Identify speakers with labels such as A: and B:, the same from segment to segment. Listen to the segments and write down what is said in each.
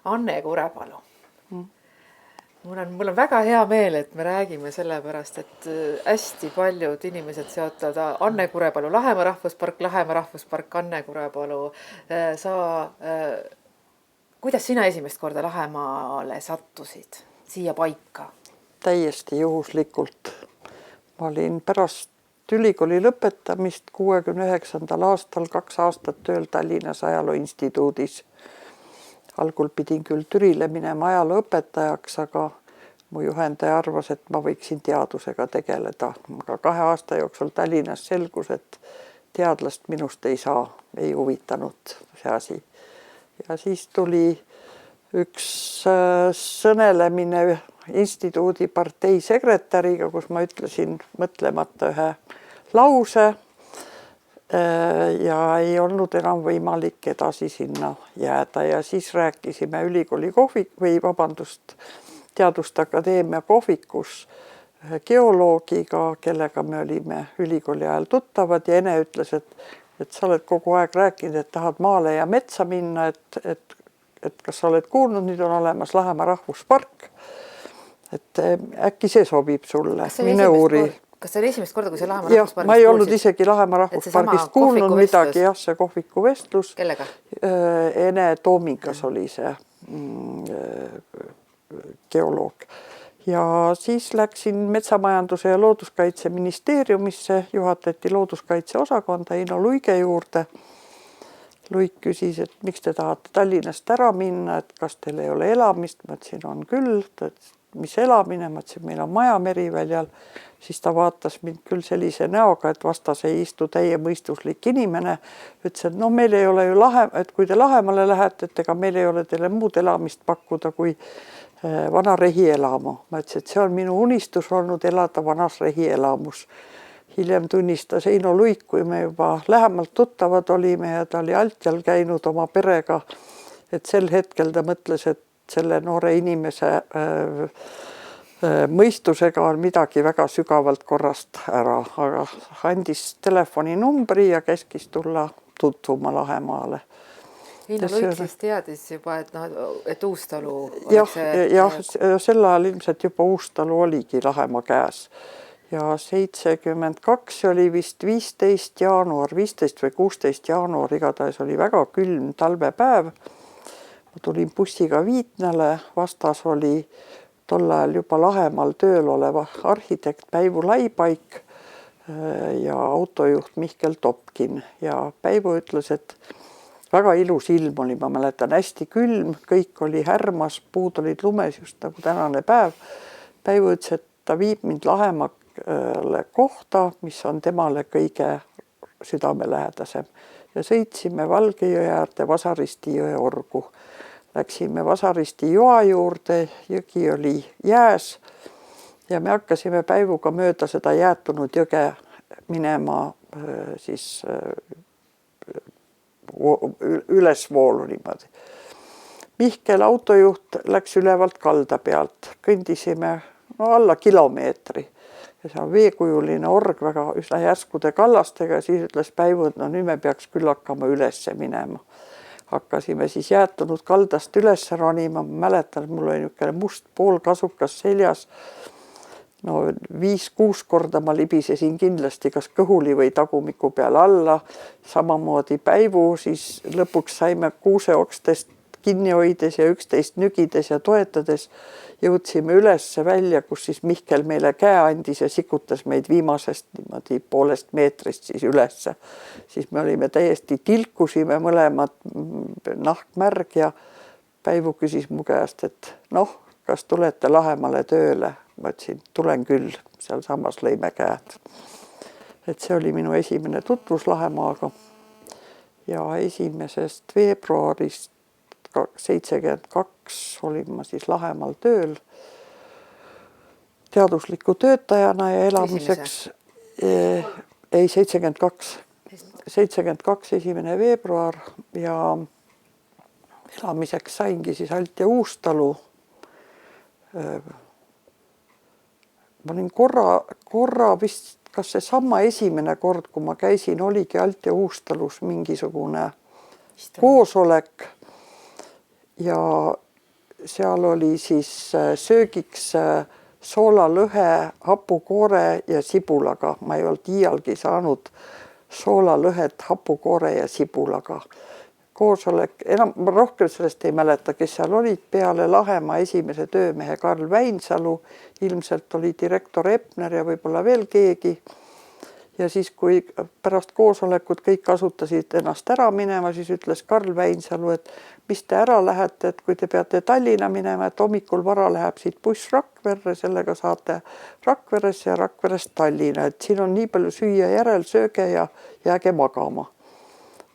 A: Anne Kurepalu. Mul on väga hea meel, et me räägime sellepärast, et hästi paljud inimesed seotavad Anne Kurepalu, Lahemaa rahvuspark, Anne Kurepalu. Kuidas sina esimest korda Lahemaale sattusid siia paika?
B: Täiesti juhuslikult. Ma olin pärast ülikooli lõpetamist 69. aastal 2 aastat tööl Tallinnas Ajaloo Instituudis. Algul pidin küll Türile minema ajalooõpetajaks, aga mu juhendaja arvas, et ma võiksin teadusega tegeleda. Aga 2 aasta jooksul Tallinnas selgus, et teadlast minust ei saa, ei huvitanud see asi. Ja siis tuli üks sõnelemine instituudi partei sekretäriga, kus ma ütlesin mõtlemata ühe lause ja ei olnud enam võimalik edasi sinna jääda. Ja siis rääkisime ülikooli Teaduste Akadeemia kohvikus geoloogiga, kellega me olime ülikooli ajal tuttavad ja Ene ütles, et sa oled kogu aeg rääkinud, et tahad maale ja metsa minna, et kas sa oled kuulnud, nüüd on olemas Lahemaa rahvuspark, et äkki see sobib sulle, mine uuri.
A: Kas see oli esimest korda, kui see Lahemaa rahvuspargist
B: ma ei olnud isegi Lahemaa rahvuspargist kuulnud midagi, jah, see kohviku vestlus.
A: Kellega?
B: Ene Toomingas oli see geoloog. Ja siis läksin Metsamajanduse ja Looduskaitse ministeeriumisse, juhatati looduskaitse osakonda Eino Luige juurde. Luik küsis, et miks te tahate Tallinnast ära minna, et kas teil ei ole elamist, ma ütlesin, on küll, mis elamine, ma ütlesin, meil on maja Meriväljal, siis ta vaatas mind küll sellise näoga, et vastas ei istu täie mõistuslik inimene, ütles, et no meil ei ole ju et kui te Lahemale lähete, et ega meil ei ole teile muud elamist pakkuda kui vana rehielamu. Ma ütlesin, et see on minu unistus olnud elada vanas rehielamus. Hiljem tunnistas Eino Luik, kui me juba lähemalt tuttavad olime ja ta oli altjal käinud oma perega, et sel hetkel ta mõtles, et selle noore inimese mõistusega on midagi väga sügavalt korrast ära, aga andis telefoninumbri ja käskis tulla tutvuma Lahemaale.
A: Eino Luik siis teadis juba, et Uustalu
B: oleks jah, sel ajal ilmselt juba Uustalu oligi Lahemaa käes. Ja 72 oli vist 15 või 16 jaanuar, igatahes oli väga külm talvepäev. Ma tulin bussiga Viitnale, vastas oli tol ajal juba Lahemaal tööl oleva arhitekt Päivu Laipaik ja autojuht Mihkel Topkin. Ja Päivu ütles, et väga ilus ilm oli, ma mäletan, hästi külm, kõik oli härmas, puud olid lumes just nagu tänane päev. Päivu ütles, et ta viib mind Lahemaale kohta, mis on temale kõige südamelähedasem. Ja sõitsime Valgejõe äärde Vasaristi jõe orgu. Läksime Vasaristi joa juurde, jõgi oli jääs ja me hakkasime Päivuga mööda seda jäätunud jõge minema siis ülesvoolu niimoodi. Mihkel autojuht läks ülevalt kalda pealt, kõndisime alla kilomeetri. Ja see on veekujuline org väga üsna järskude kallastega ja siis ütles Päivu, et nüüd me peaks küll hakkama ülesse minema. Hakkasime siis jäätunud kaldast üles ronima, ma mäletan, et mul oli niisugune must poolkasukas seljas. 5-6 korda ma libisesin kindlasti kas kõhuli või tagumiku peal alla. Samamoodi Päivu, siis lõpuks saime kuuseokstest kinni hoides ja üksteist nügides ja toetades jõudsime ülesse välja, kus siis Mihkel meile käe andis ja sikutas meid viimasest niimoodi 1,5 meetrist siis ülesse. Siis me olime täiesti tilkusime mõlemad, nahk märg ja Päivu küsis mu käest, et kas tulete Lahemale tööle? Ma ütlesin, tulen küll, seal samas lõime käed. Et see oli minu esimene tutvus Lahemaaga ja 1. veebruarist 72 olin ma siis Lahemaal tööl teadusliku töötajana ja elamiseks 72 1. veebruar ja elamiseks saingi siis Alt ja Uustalu. Ma olin korra vist, kas see sama esimene kord, kui ma käisin, oligi Alt ja Uustalus mingisugune koosolek. Ja seal oli siis söögiks soolalõhe, hapukoore ja sibulaga. Ma ei olnud iialgi saanud soolalõhet hapukoore ja sibulaga. Koosolek, enam rohkem sellest ei mäleta, kes seal olid. Peale Lahemaa esimese töömehe Karl Väinsalu, ilmselt oli direktor Epner ja võib-olla veel keegi. Ja siis, kui pärast koosolekut kõik asutasid ennast ära minema, siis ütles Karl Väinsalu, et mis te ära lähete, et kui te peate Tallinna minema, et hommikul vara läheb siit buss Rakverre, sellega saate Rakveres ja Rakverest Tallinna, et siin on nii palju süüa järel, sööge ja jääge magama.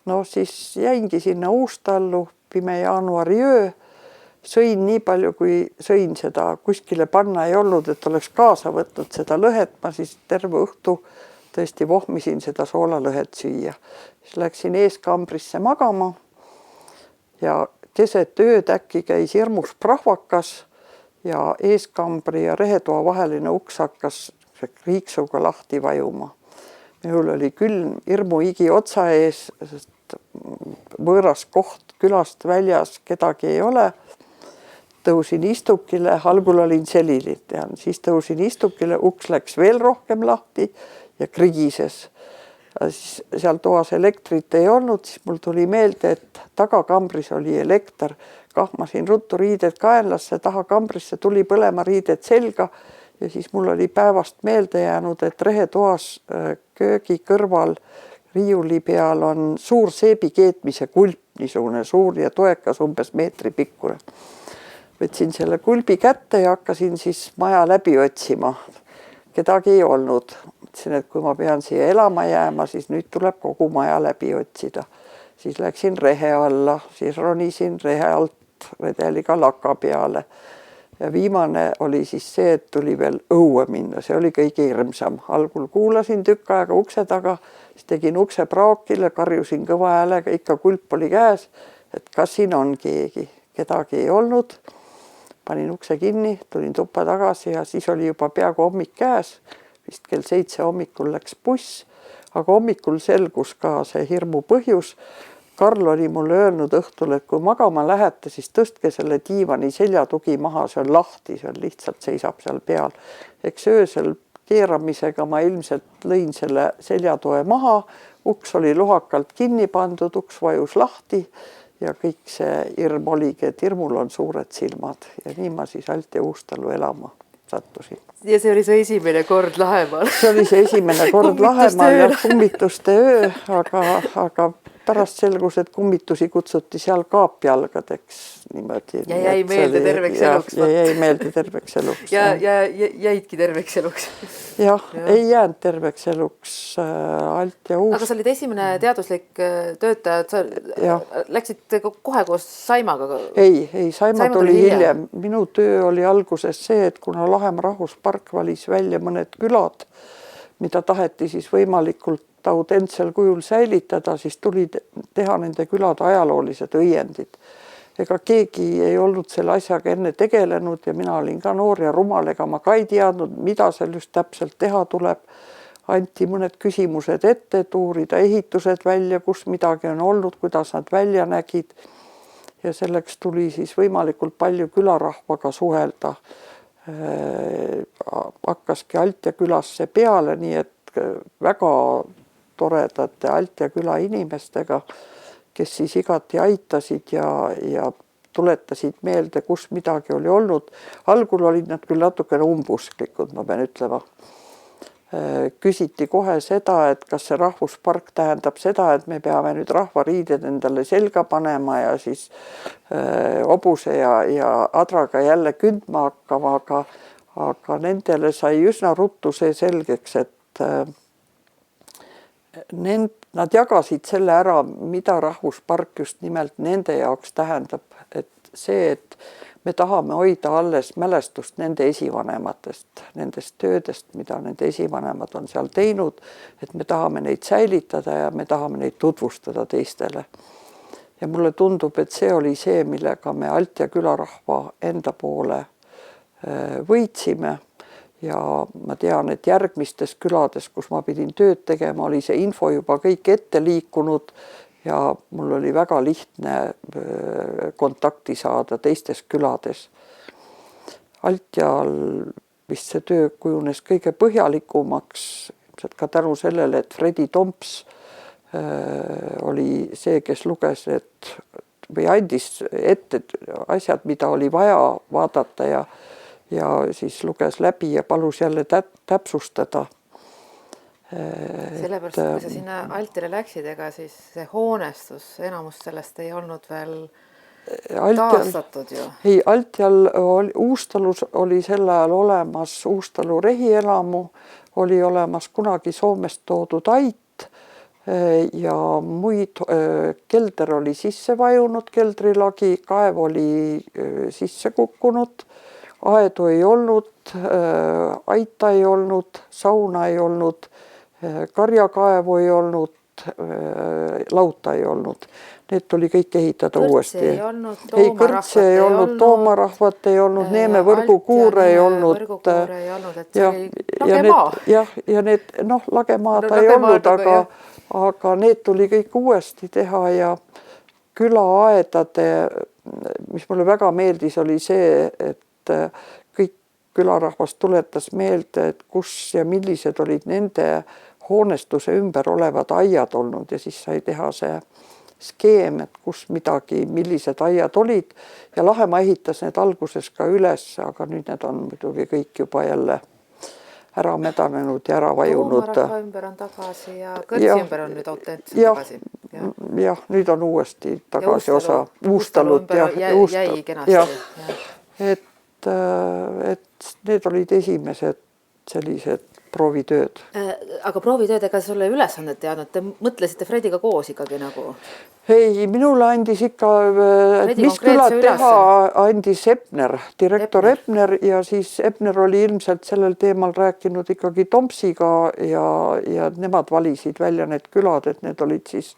B: No siis jäingi sinna Uustallu, pime jaanuari öö, sõin nii palju, kui sõin seda kuskile panna ei olnud, et oleks kaasa võtnud seda lõhet, ma siis terve õhtu tõesti vohmisin seda soolalõhet süüa. Siis läksin eeskambrisse magama ja keset ööd äkki käis hirmus prahvakas ja eeskambri ja rehetoa vaheline uks hakkas kriiksuga lahti vajuma. Minul oli külm hirmu higi otsa ees, sest võõras koht külast väljas, kedagi ei ole. Tõusin istukile, algul olin selili, siis tõusin istukile, uks läks veel rohkem lahti ja krigises. Seal toas elektrit ei olnud, siis mul tuli meelde, et tagakambris oli elekter. Kahmasin ruttu riided kaenlasse, taha kambrisse tuli põlema riided selga ja siis mul oli päevast meelde jäänud, et rehetoas köögi kõrval riiuli peal on suur seebi keetmise kulp, niisugune suur ja toekas umbes meetri pikkune. Võtsin selle kulbi kätte ja hakkasin siis maja läbi otsima. Kedagi ei olnud. Mõtlesin, et kui ma pean siia elama jääma, siis nüüd tuleb kogu maja läbi otsida. Siis läksin rehe alla, siis ronisin rehe alt redeliga laka peale. Ja viimane oli siis see, et tuli veel õue minna. See oli kõige hirmsam. Algul kuulasin tükk aega ukse taga, siis tegin ukse praokile, karjusin kõva häälega, ikka kulp oli käes, et kas siin on keegi. Kedagi ei olnud. Panin ukse kinni, tulin tuppa tagasi ja siis oli juba peaaegu hommik käes. Vist kell 7 hommikul läks buss, aga hommikul selgus ka see hirmu põhjus. Karl oli mulle öelnud õhtul, et kui magama lähete, siis tõstke selle diivani seljatugi maha, see on lahti, see on lihtsalt seisab seal peal. Eks öösel keeramisega ma ilmselt lõin selle seljatoe maha, uks oli lohakalt kinni pandud, uks vajus lahti ja kõik see hirm oligi, et hirmul on suured silmad ja nii ma siis Alt ja Uustalu elama sattusin.
A: Ja see oli see esimene kord Lahemaal.
B: See oli see esimene kord Lahemaal ja kummituste öö, aga pärast selgus, et kummitusi kutsuti seal kaapjalgadeks niimoodi.
A: Ja jäi meelde terveks eluks.
B: Ja jäi meelde terveks eluks.
A: Ja jäidki terveks eluks.
B: Jah, ei jäänud terveks eluks Alt ja Uust.
A: Aga sa olid esimene teaduslik töötaja, sa läksid kohe koos Saimaga?
B: Ei, Saima tuli hiljem. Minu töö oli alguses see, et kuna Lahemaa rahvuspark valis välja mõned külad, mida taheti siis võimalikult autentsel kujul säilitada, siis tuli teha nende külade ajaloolised õiendid. Ega keegi ei olnud selle asjaga enne tegelenud ja mina olin ka noor ja rumal, ega ma ka ei teadnud, mida seal just täpselt teha tuleb. Anti mõned küsimused ette, tuurida ehitused välja, kus midagi on olnud, kuidas nad välja nägid. Ja selleks tuli siis võimalikult palju külarahvaga suhelda. Hakkaski Alt ja külasse peale, nii et väga toredate Alt ja küla inimestega, kes siis igati aitasid ja tuletasid meelde, kus midagi oli olnud. Algul olid nad küll natukene umbusklikud, ma pean ütlema. Küsiti kohe seda, et kas see rahvuspark tähendab seda, et me peame nüüd rahvariided endale selga panema ja siis hobuse ja adraga jälle kündma hakkama, aga nendele sai üsna ruttu see selgeks, et nad jagasid selle ära, mida rahvuspark just nimelt nende jaoks tähendab, et see, et me tahame hoida alles mälestust nende esivanematest, nendest töödest, mida nende esivanemad on seal teinud, et me tahame neid säilitada ja me tahame neid tutvustada teistele. Ja mulle tundub, et see oli see, millega me Alt ja külarahva enda poole võitsime. Ja ma tean, et järgmistes külades, kus ma pidin tööd tegema, oli see info juba kõik ette liikunud ja mul oli väga lihtne kontakti saada teistes külades. Altjal vist see töö kujunes kõige põhjalikumaks, ka tänu sellele, et Fredi Tomps oli see, kes luges või andis ette asjad, mida oli vaja vaadata ja siis luges läbi ja palus jälle täpsustada.
A: Sellepärast, kui sa sinna Altile läksid, ega siis see hoonestus, enamus sellest ei olnud veel taastatud ju.
B: Ei, Altjal Uustalus oli sel ajal olemas Uustalu rehielamu, oli olemas kunagi Soomest toodud ait ja muid, kelder oli sisse vajunud, keldrilagi, kaev oli sisse kukkunud, aedu ei olnud, aita ei olnud, sauna ei olnud, karjakaevu ei olnud, lauta ei olnud. Need tuli kõik ehitada uuesti. Kõrtsi ei olnud, toomarahvat ei olnud, Neeme võrgukuure ei olnud.
A: Et see oli lagemaa.
B: Ja need, lagemaad ei olnud, aga need tuli kõik uuesti teha ja külaaedade, mis mulle väga meeldis, oli see, et kõik külarahvas tuletas meelde, et kus ja millised olid nende hoonestuse ümber olevad aiad olnud ja siis sai teha see skeem, et kus midagi, millised aiad olid ja Lahemaa ehitas need alguses ka üles, aga nüüd need on muidugi kõik juba jälle ära medanenud ja ära vajunud.
A: Toomarahva ümber on tagasi ja kõrtsi ümber on nüüd autentselt tagasi.
B: Jah, nüüd on uuesti tagasi osa. Uustalut
A: jäi kenasti.
B: Et need olid esimesed sellised proovitööd.
A: Aga proovitöödega sulle ülesannet teadnud, te mõtlesite Frediga koos ikkagi nagu?
B: Ei, minule andis ikka, et mis külad teha, andis Epner, direktor Epner ja siis Epner oli ilmselt sellel teemal rääkinud ikkagi Tompsiga ja nemad valisid välja need külad, et need olid siis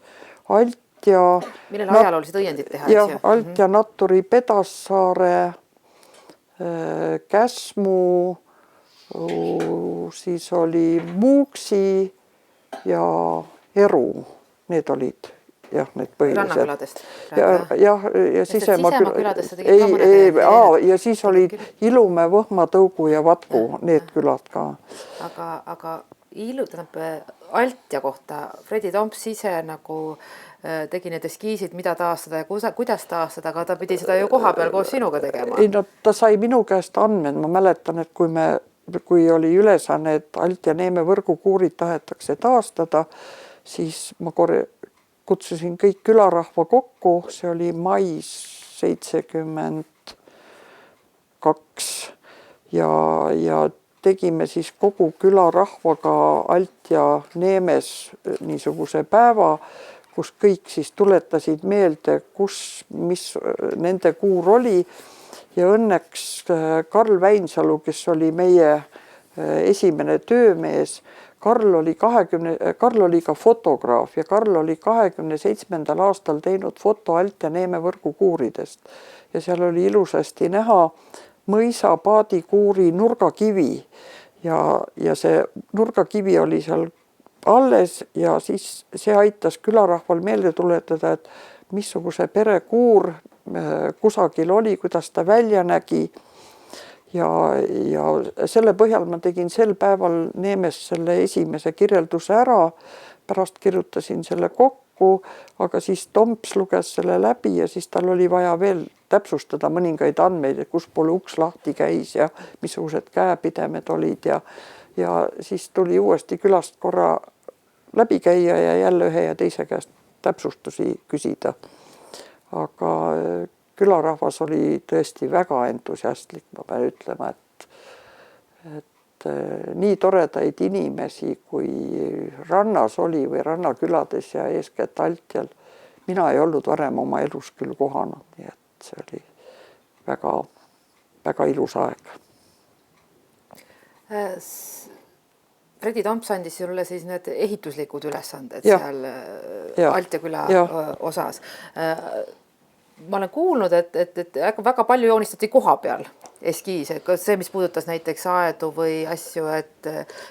B: Alt ja...
A: Millel ajaloolised õiendid teha?
B: Ja Alt ja Naturi Pedassaare, Käsmu, siis oli Muuksi ja Eru, need olid need põhilised.
A: Rannaküladest?
B: Ja
A: sisemaküladest sa tegid ka mõned?
B: Ja siis olid Ilumäe, Võhmatõugu ja Vatku, need külad ka.
A: Aga Altja kohta Fredi Tomps ise nagu tegi need eskiisid, mida taastada ja kuidas taastada, aga ta pidi seda ju koha peal koos sinuga tegema.
B: Ei, ta sai minu käest andmed, ma mäletan, et kui oli ülesanne, et Alt ja Neeme võrgukuurid tahetakse taastada, siis ma kutsusin kõik külarahva kokku, see oli mais 72 ja tegime siis kogu külarahvaga Alt ja Neemes niisuguse päeva, kus kõik siis tuletasid meelde, mis nende kuur oli ja õnneks Karl Väinsalu, kes oli meie esimene töömees, Karl oli ka fotograaf ja Karl oli 27. aastal teinud foto Alt ja Neeme võrgukuuridest ja seal oli ilusasti näha mõisa paadikuuri nurgakivi ja see nurgakivi oli seal alles ja siis see aitas külarahval meelde tuletada, et missuguse perekuur kusagil oli, kuidas ta välja nägi ja selle põhjal ma tegin sel päeval Neemes selle esimese kirjelduse ära, pärast kirjutasin selle kokku, aga siis Tomps luges selle läbi ja siis tal oli vaja veel täpsustada mõningaid andmeid, et kus poole uks lahti käis ja missugused käepidemed olid ja siis tuli uuesti külast korra läbi käia ja jälle ühe ja teise käest täpsustusi küsida. Aga külarahvas oli tõesti väga entusiastlik, ma pean ütlema, et nii toredaid inimesi, kui rannas oli või rannakülades ja eeskätt Altjal, mina ei olnud varem oma elus küll kohanud, nii et see oli väga, väga ilus aeg.
A: Fredi Tomps andis sulle siis need ehituslikud ülesanded seal Altja küla osas. Ma olen kuulnud, et väga palju joonistati koha peal. eskiise, kas see, mis puudutas näiteks aedu või asju, et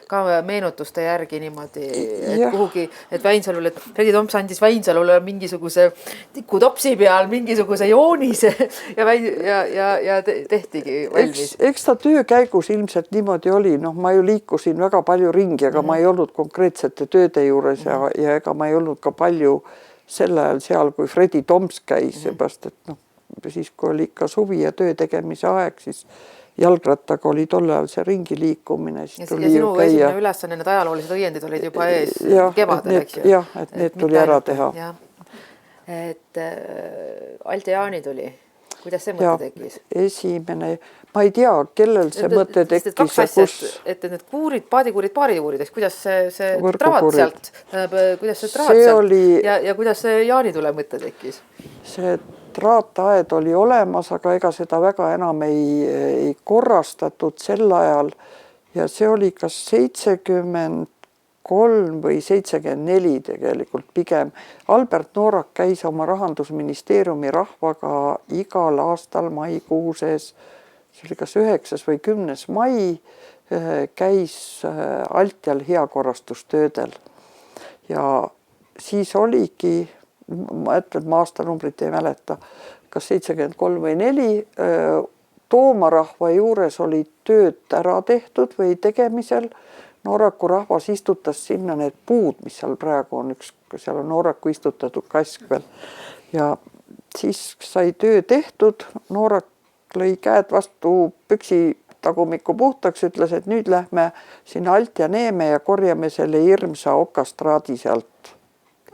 A: ka meenutuste järgi niimoodi, et kuhugi, et Väinsalule, et Fredi Tomps andis Väinsalule mingisuguse tikutopsi peal mingisuguse joonise ja tehtigi valmis.
B: Eks ta töö käigus ilmselt niimoodi oli, noh, ma ju liikusin väga palju ringi, aga ma ei olnud konkreetsete tööde juures ja ega ma ei olnud ka palju sel ajal seal, kui Fredi Tomps käis, seepärast, et noh, siis kui oli ikka suvi ja töö tegemise aeg, siis jalgrattaga oli tol ajal see ringi liikumine.
A: Ja sinu esimene ülesanne, need ajaloolised õiendid olid juba ees kevadel, eks ju?
B: Jah, et need tuli ära teha.
A: Et Alt ja Jaani tuli. Kuidas see mõte tekkis?
B: Esimene, ma ei tea, kellel see mõte tekkis.
A: Kaks asja, et need kuurid, paadikuurid, paarikuurideks, kuidas see traat sealt ja kuidas see Jaani tule mõte tekkis? See
B: traataed oli olemas, aga ega seda väga enam ei korrastatud sel ajal ja see oli kas 73 või 74 tegelikult pigem. Albert Noorak käis oma Rahandusministeeriumi rahvaga igal aastal maikuu sees, see oli kas 9. või 10. mai, käis Altjal heakorrastustöödel ja siis oligi, ma ütlen, ma aastanumbrit ei mäleta, kas 73 või 4, Toomarahva juures oli tööd ära tehtud või tegemisel. Nooraku rahvas istutas sinna need puud, mis seal praegu on, seal on Nooraku istutatud kask veel. Ja siis sai töö tehtud, Noorak lõi käed vastu püksi tagumiku puhtaks, ütles, et nüüd lähme sinna Altja Neeme ja korjame selle hirmsa okastraadi sealt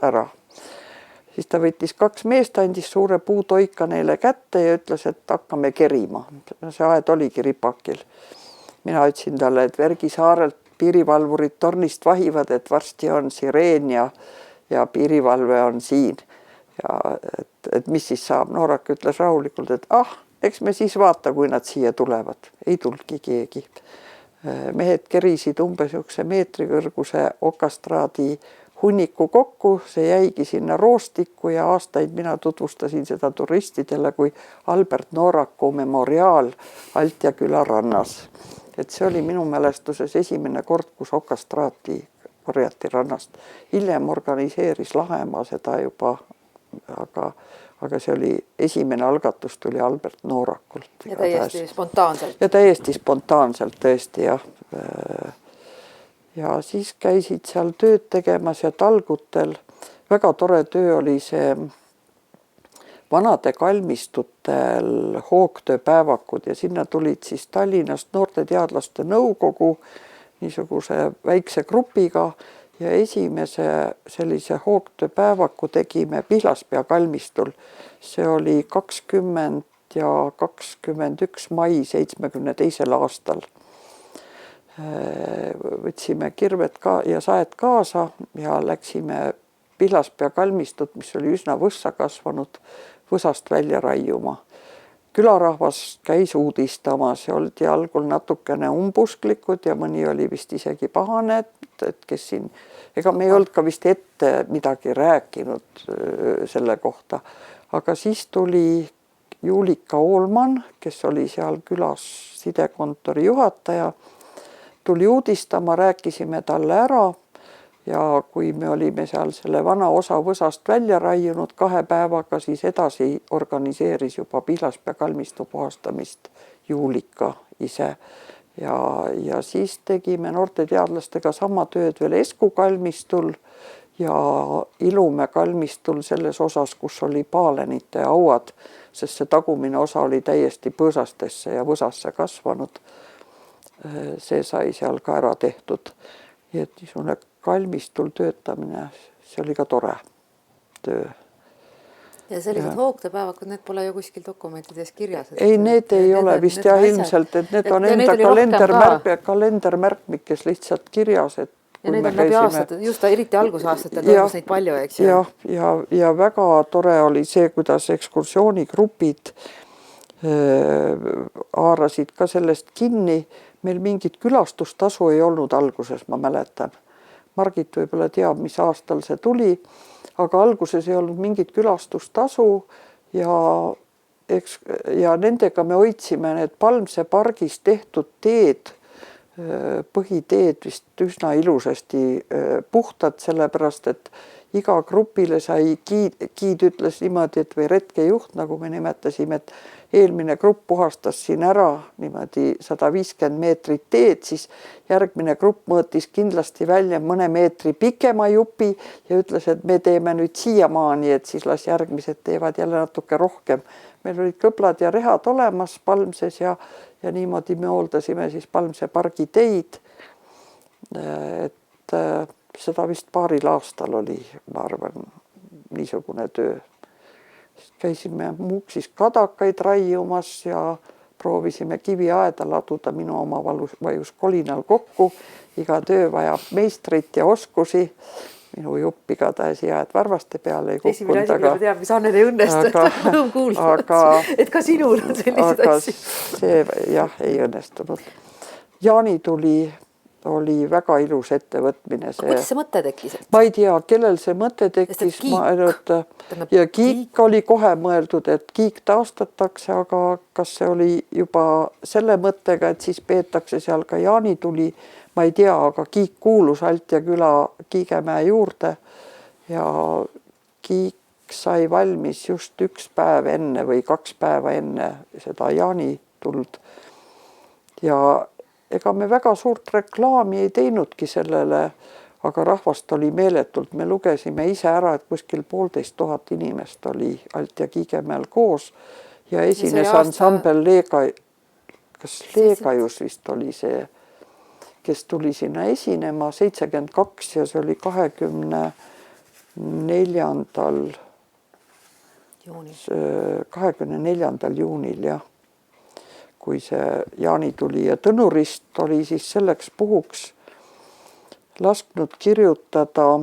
B: ära. Siis ta võttis 2 meest, andis suure puutoika neile kätte ja ütles, et hakkame kerima. See aed oligi ripakil. Mina ütlesin talle, et Vergisaarelt piirivalvurid tornist vahivad, et varsti on sireen ja piirivalve on siin. Ja et mis siis saab? Noorak ütles rahulikult, et eks me siis vaata, kui nad siia tulevad. Ei tulnudki keegi. Mehed kerisid umbes meetri kõrguse okastraadi hunniku kokku, see jäigi sinna roostikku ja aastaid mina tutvustasin seda turistidele kui Albert Nooraku memoriaal Altja küla rannas. Et see oli minu mälestuses esimene kord, kus okastraati korjati rannast. Hiljem organiseeris Lahemaa seda juba, aga see oli esimene algatus, tuli Albert Noorakult.
A: Ja täiesti spontaanselt.
B: Ja täiesti spontaanselt tõesti, jah. Ja siis käisid seal tööd tegemas ja talgutel. Väga tore töö oli see vanade kalmistutel hoogtööpäevakud ja sinna tulid siis Tallinnast noorte teadlaste nõukogu niisuguse väikse grupiga ja esimese sellise hoogtööpäevaku tegime Pihlaspea kalmistul. See oli 20 ja 21 mai 72. aastal. Võtsime kirved ja saed kaasa ja läksime Pihlaspea kalmistut, mis oli üsna võssa kasvanud, võsast välja raiuma. Külarahvas käis uudistamas ja oldi algul natukene umbusklikud ja mõni oli vist isegi pahane, et kes siin, ega me ei olnud ka vist ette midagi rääkinud selle kohta, aga siis tuli Juulika Oolman, kes oli seal külas sidekontori juhataja, tuli uudistama, rääkisime talle ära ja kui me olime seal selle vana osa võsast välja raiunud 2 päevaga, siis edasi organiseeris juba Pihlaspea kalmistu puhastamist Juulika ise. Ja siis tegime noorte teadlastega sama tööd veel Esku kalmistul ja Ilumäe kalmistul selles osas, kus oli paalenite hauad, sest see tagumine osa oli täiesti põõsastesse ja võsasse kasvanud. See sai seal ka ära tehtud. Nii et niisugune kalmistul töötamine, see oli ka tore töö.
A: Ja sellised hoogtööpäevakud, need pole ju kuskil dokumentides kirjas.
B: Ei, need ei ole vist ja ilmselt, et need on enda kalendermärkmik, kes lihtsalt kirjas.
A: Ja need on läbi aastatel, just eriti algusaastatel toimus neid palju, eks ju.
B: Ja väga tore oli see, kuidas ekskursioonigrupid haarasid ka sellest kinni. Meil mingit külastustasu ei olnud alguses, ma mäletan. Margit võib-olla teab, mis aastal see tuli, aga alguses ei olnud mingit külastustasu ja eks, ja nendega me hoidsime need Palmse pargis tehtud teed, põhiteed vist üsna ilusasti puhtad, sellepärast et iga grupile sai giid ütles niimoodi, et või retkejuht, nagu me nimetasime, et eelmine grupp puhastas siin ära niimoodi 150 meetrit teed, siis järgmine grupp mõõtis kindlasti välja mõne meetri pikema jupi ja ütles, et me teeme nüüd siiamaani, et siis las järgmised teevad jälle natuke rohkem. Meil olid kõblad ja rehad olemas Palmses ja niimoodi me hooldasime siis Palmse pargi teid. Et seda vist paaril aastal oli, ma arvan, niisugune töö. Käisime Muuksis kadakaid raiumas ja proovisime kiviaeda laduda, minu oma vajus kolinal kokku. Iga töö vajab meistrit ja oskusi. Minu jupp igatahes hea, et varvaste peale ei kukkunud.
A: Esimene asi, mida teab, mis Annele ei õnnestu, rõõm kuulda, et ka sinul on sellised asju.
B: See jah, ei õnnestunud. Jaanituli oli väga ilus ettevõtmine.
A: Kuidas see mõte tekkis?
B: Ma ei tea, kellel see mõte tekkis. Ja kiik oli kohe mõeldud, et kiik taastatakse, aga kas see oli juba selle mõttega, et siis peetakse seal ka jaanituli, ma ei tea, aga kiik kuulus Altja küla Kiigemäe juurde ja kiik sai valmis just 1 päev enne või 2 päeva enne seda jaanituld. Ja ega me väga suurt reklaami ei teinudki sellele, aga rahvast oli meeletult. Me lugesime ise ära, et kuskil 1500 inimest oli Altja Kiigemäel koos ja esines ansambel Leegajus vist oli see, kes tuli sinna esinema 72 ja see oli 24. juunil, jah, kui see jaanituli ja Tõnurist oli siis selleks puhuks lasknud kirjutada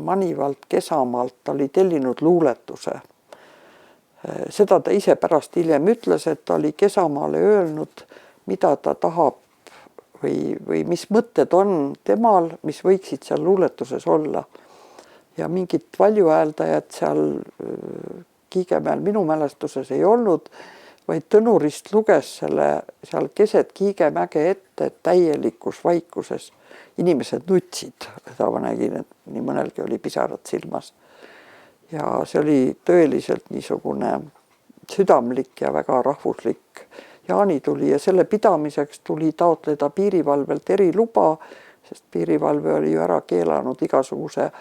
B: Manivald Kesamaalt, oli tellinud luuletuse. Seda ta ise pärast hiljem ütles, et ta oli Kesamaale öelnud, mida ta tahab või mis mõtted on temal, mis võiksid seal luuletuses olla. Ja mingit valjuhääldajat seal Kiigemäel minu mälestuses ei olnud, vaid Tõnurist luges selle seal keset Kiigemäge ette täielikus vaikuses. Inimesed nutsid, seda ma nägin, et nii mõnelgi oli pisarad silmas. Ja see oli tõeliselt niisugune südamlik ja väga rahvuslik jaanituli ja selle pidamiseks tuli taotleda piirivalvelt eriluba, sest piirivalve oli ju ära keelanud igasuguse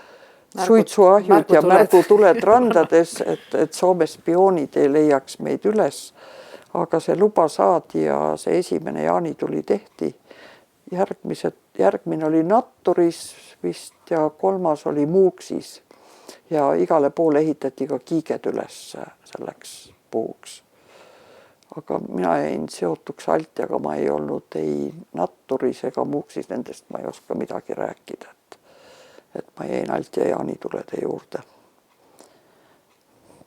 B: suitsuahjud ja märgutuled randades, et Soome spioonid ei leiaks meid üles. Aga see luba saadi ja see esimene jaanituli tehti. Järgmine oli Natturis vist ja 3. oli Muuksis ja igale poole ehitati ka kiiged üles selleks puhuks. Aga mina jäin seotuks Altjaga, ma ei olnud ei Natturis ega Muuksis, nendest ma ei oska midagi rääkida. Et ma jäin Altja jaanitulede juurde.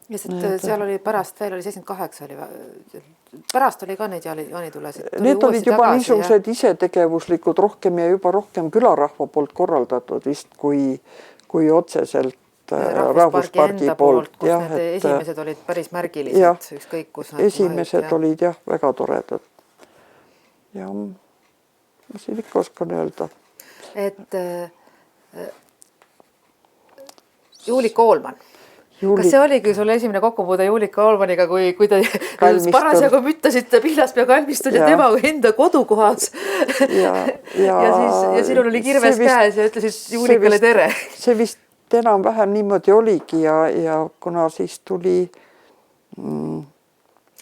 A: Ja seal oli pärast veel oli 78, pärast oli ka neid jaanitulesid.
B: Need olid juba niisugused isetegevuslikud rohkem ja juba rohkem külarahva poolt korraldatud vist kui otseselt rahvuspargi poolt.
A: Kus need esimesed olid päris märgilised, ükskõik kus nad
B: esimesed olid jah, väga toredad. Ja ma siin ikka oskan öelda.
A: Et Juulika Oolman. Kas see oligi sul esimene kokkupuude Juulika Oolmaniga, kui te parasjagu müttasite Pihlaspea kalmistul ja tema enda kodukohas? Ja sinul oli kirves käes ja ütlesid Juulikale tere.
B: See vist enam-vähem niimoodi oligi ja kuna siis tuli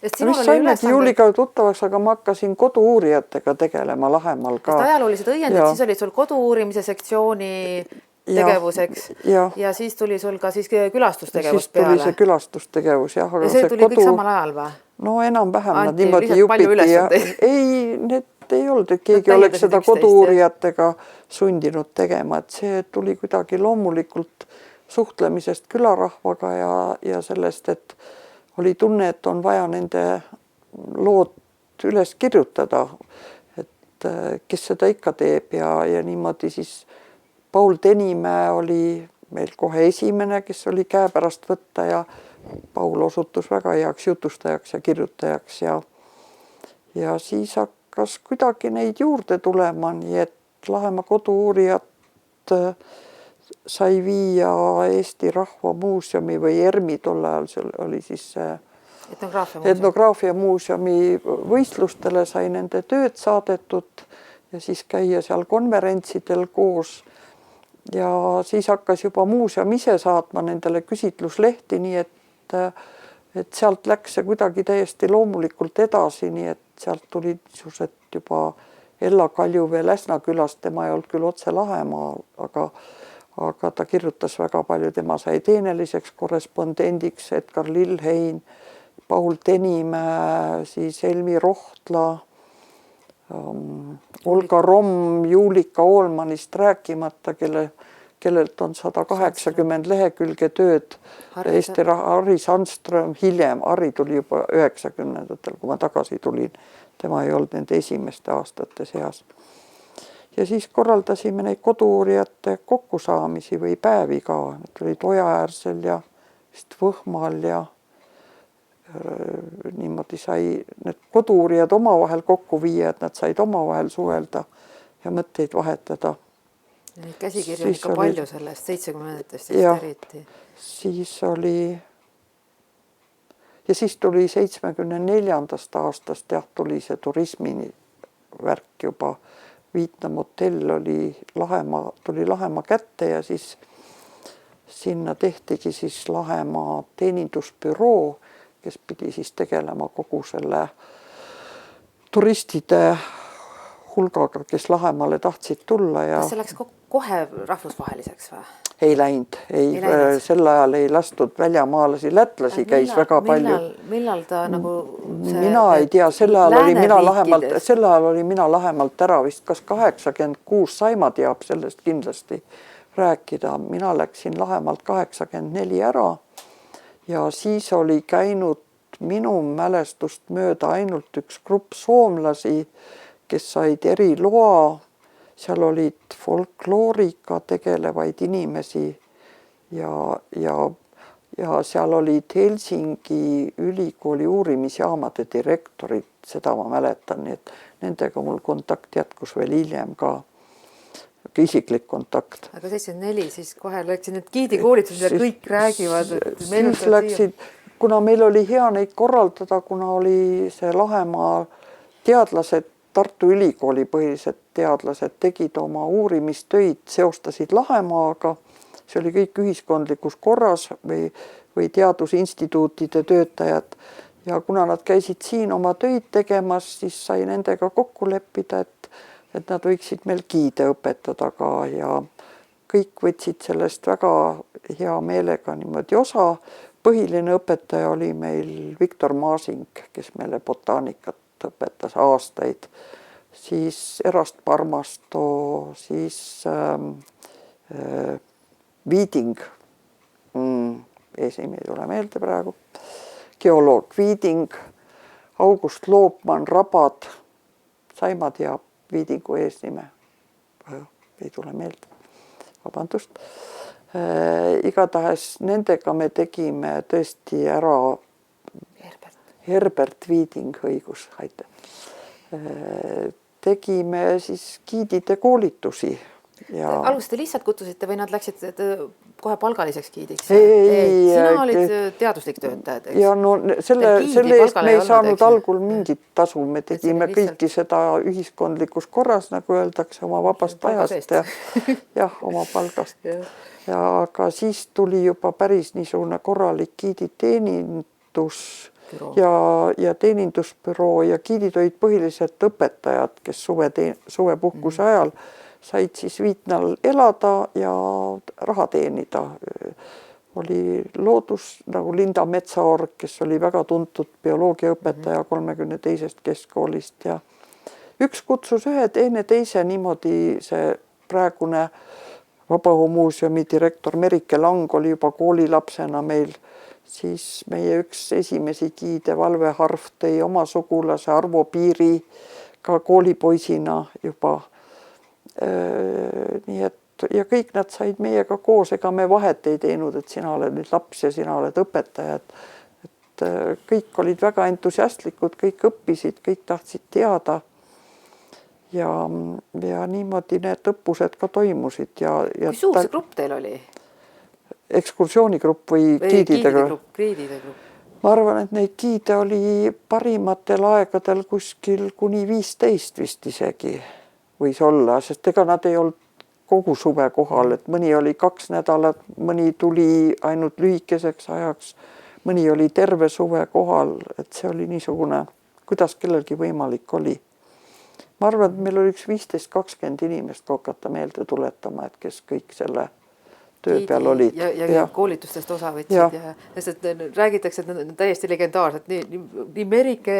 B: vist saimegi Juulika tuttavaks, aga ma hakkasin kodu-uurijatega tegelema Lahemaal ka.
A: Ajaloolised õiendid, siis oli sul kodu-uurimise sektsiooni tegevuseks ja siis tuli sul ka siis külastustegevus peale.
B: Siis tuli see külastustegevus, jah.
A: Ja see tuli kõik samal ajal või?
B: No enam-vähem nad niimoodi jupiti ja ei, need ei olnud, et keegi oleks seda kodu-uurijatega sundinud tegema, et see tuli kuidagi loomulikult suhtlemisest külarahvaga ja sellest, et oli tunne, et on vaja nende lood üles kirjutada, et kes seda ikka teeb ja niimoodi siis Paul Tenimäe oli meil kohe esimene, kes oli käepärast võtta ja Paul osutus väga heaks jutustajaks ja kirjutajaks ja siis hakkas kuidagi neid juurde tulema, nii et Lahemaa kodu-uurijat sai viia Eesti Rahva Muuseumi või ERMi tol ajal, seal oli siis etnograafia muuseumi võistlustele, sai nende tööd saadetud ja siis käia seal konverentsidel koos ja siis hakkas juba muuseum ise saatma nendele küsitluslehti, nii et sealt läks see kuidagi täiesti loomulikult edasi, nii et sealt tulid niisugused juba Ella Kaljuvee Läsna külast, tema ei olnud küll otse Lahemaal, aga ta kirjutas väga palju, tema sai teeneliseks korrespondendiks, Edgar Lillhein, Paul Tenimäe, siis Helmi Rohtla, Olga Romm, Juulika Oolmanist rääkimata, kellelt on 180 lehekülge tööd. Harri Sandström hiljem, Harri tuli juba 90-ndatel, kui ma tagasi tulin. Tema ei olnud nende esimeste aastate seas. Ja siis korraldasime neid kodu-uurijate kokkusaamisi või päevi ka. Need olid Ojaäärsel ja vist Võhmal ja niimoodi sai need kodu-uurijad omavahel kokku viia, et nad said omavahel suhelda ja mõtteid vahetada.
A: Neid käsikirju on ikka palju sellest, 70-ndest eriti.
B: Siis oli ja siis tuli 74. aastast tuli see turismi värk juba. Vietnam hotell oli tuli Lahemaa kätte ja siis sinna tehtigi siis Lahemaa teenindusbüroo, kes pidi siis tegelema kogu selle turistide hulgaga, kes Lahemaale tahtsid tulla. Ja
A: kas see läks kohe rahvusvaheliseks või?
B: Ei läinud, sel ajal ei lastud väljamaalasi, lätlasi käis väga palju.
A: Millal ta nagu
B: mina ei tea, sel ajal oli mina Lahemalt ära vist, kas 86, Saima teab sellest kindlasti rääkida. Mina läksin Lahemalt 84 ära ja siis oli käinud minu mälestust mööda ainult üks grupp soomlasi, kes said eriloa. Seal olid folkloorika tegelevaid inimesi ja seal olid Helsingi ülikooli uurimisjaamade direktorid, seda ma mäletan, nii et nendega mul kontakt jätkus veel hiljem ka, isiklik kontakt.
A: Aga 74 siis kohe läksid need giidikoolitused, mida kõik räägivad.
B: Siis läksid, kuna meil oli hea neid korraldada, kuna oli see Lahemaa teadlased, Tartu Ülikooli põhilised teadlased tegid oma uurimistöid, seostasid Lahemaaga. See oli kõik ühiskondlikus korras või teadusinstituutide töötajad. Ja kuna nad käisid siin oma töid tegemas, siis sai nendega kokku leppida, et nad võiksid meil giide õpetada ka ja kõik võtsid sellest väga hea meelega niimoodi osa. Põhiline õpetaja oli meil Viktor Maasing, kes meile botaanikat õpetas aastaid, siis Erast Parmasto, siis Viiding, eesnimi ei tule meelde praegu, geoloog Viiding, August Loopmann, Rabad, Saima teab Viidingu eesnime, ei tule meelde, vabandust. Igatahes nendega me tegime tõesti ära Herbert Viiding, õigus, aitäh. Tegime siis giidide koolitusi.
A: Alusite lihtsalt kutsusite või nad läksid kohe palgaliseks giidiks?
B: Ei,
A: sina olid teaduslik töötajad, eks?
B: Ja no selle eest me ei saanud algul mingit tasu, me tegime kõiki seda ühiskondlikus korras, nagu öeldakse, oma vabast ajast ja oma palgast. Aga siis tuli juba päris niisugune korralik giiditeenindus ja teenindusbüroo ja giidid olid põhiliselt õpetajad, kes suvepuhkuse ajal said siis Viitnal elada ja raha teenida. Oli loodus nagu Linda Metsaorg, kes oli väga tuntud bioloogiaõpetaja 32. keskkoolist ja üks kutsus ühe, teise niimoodi see praegune Vabaõhumuuseumi direktor Merike Lang oli juba koolilapsena meil, siis meie üks esimesi giide Valve Harv tõi oma sugulase Arvo Piiri ka koolipoisina juba. Nii et ja kõik nad said meiega koos, ega me vahet ei teinud, et sina oled nüüd laps ja sina oled õpetaja, et kõik olid väga entusiastlikud, kõik õppisid, kõik tahtsid teada. Ja niimoodi need õppused ka toimusid.
A: Kui suur see grupp teil oli?
B: Ekskursioonigrupp või giidide grupp? Ma arvan, et neid giide oli parimatel aegadel kuskil kuni 15 vist isegi võis olla, sest ega nad ei olnud kogu suve kohal, et mõni oli 2 nädalat, mõni tuli ainult lühikeseks ajaks, mõni oli terve suve kohal, et see oli niisugune, kuidas kellelgi võimalik oli. Ma arvan, et meil oli üks 15-20 inimest, kui hakata meelde tuletama, et kes kõik selle töö peal olid.
A: Ja koolitustest osa võtsid. Sest räägitakse, et need on täiesti legendaarsed. Nii Merike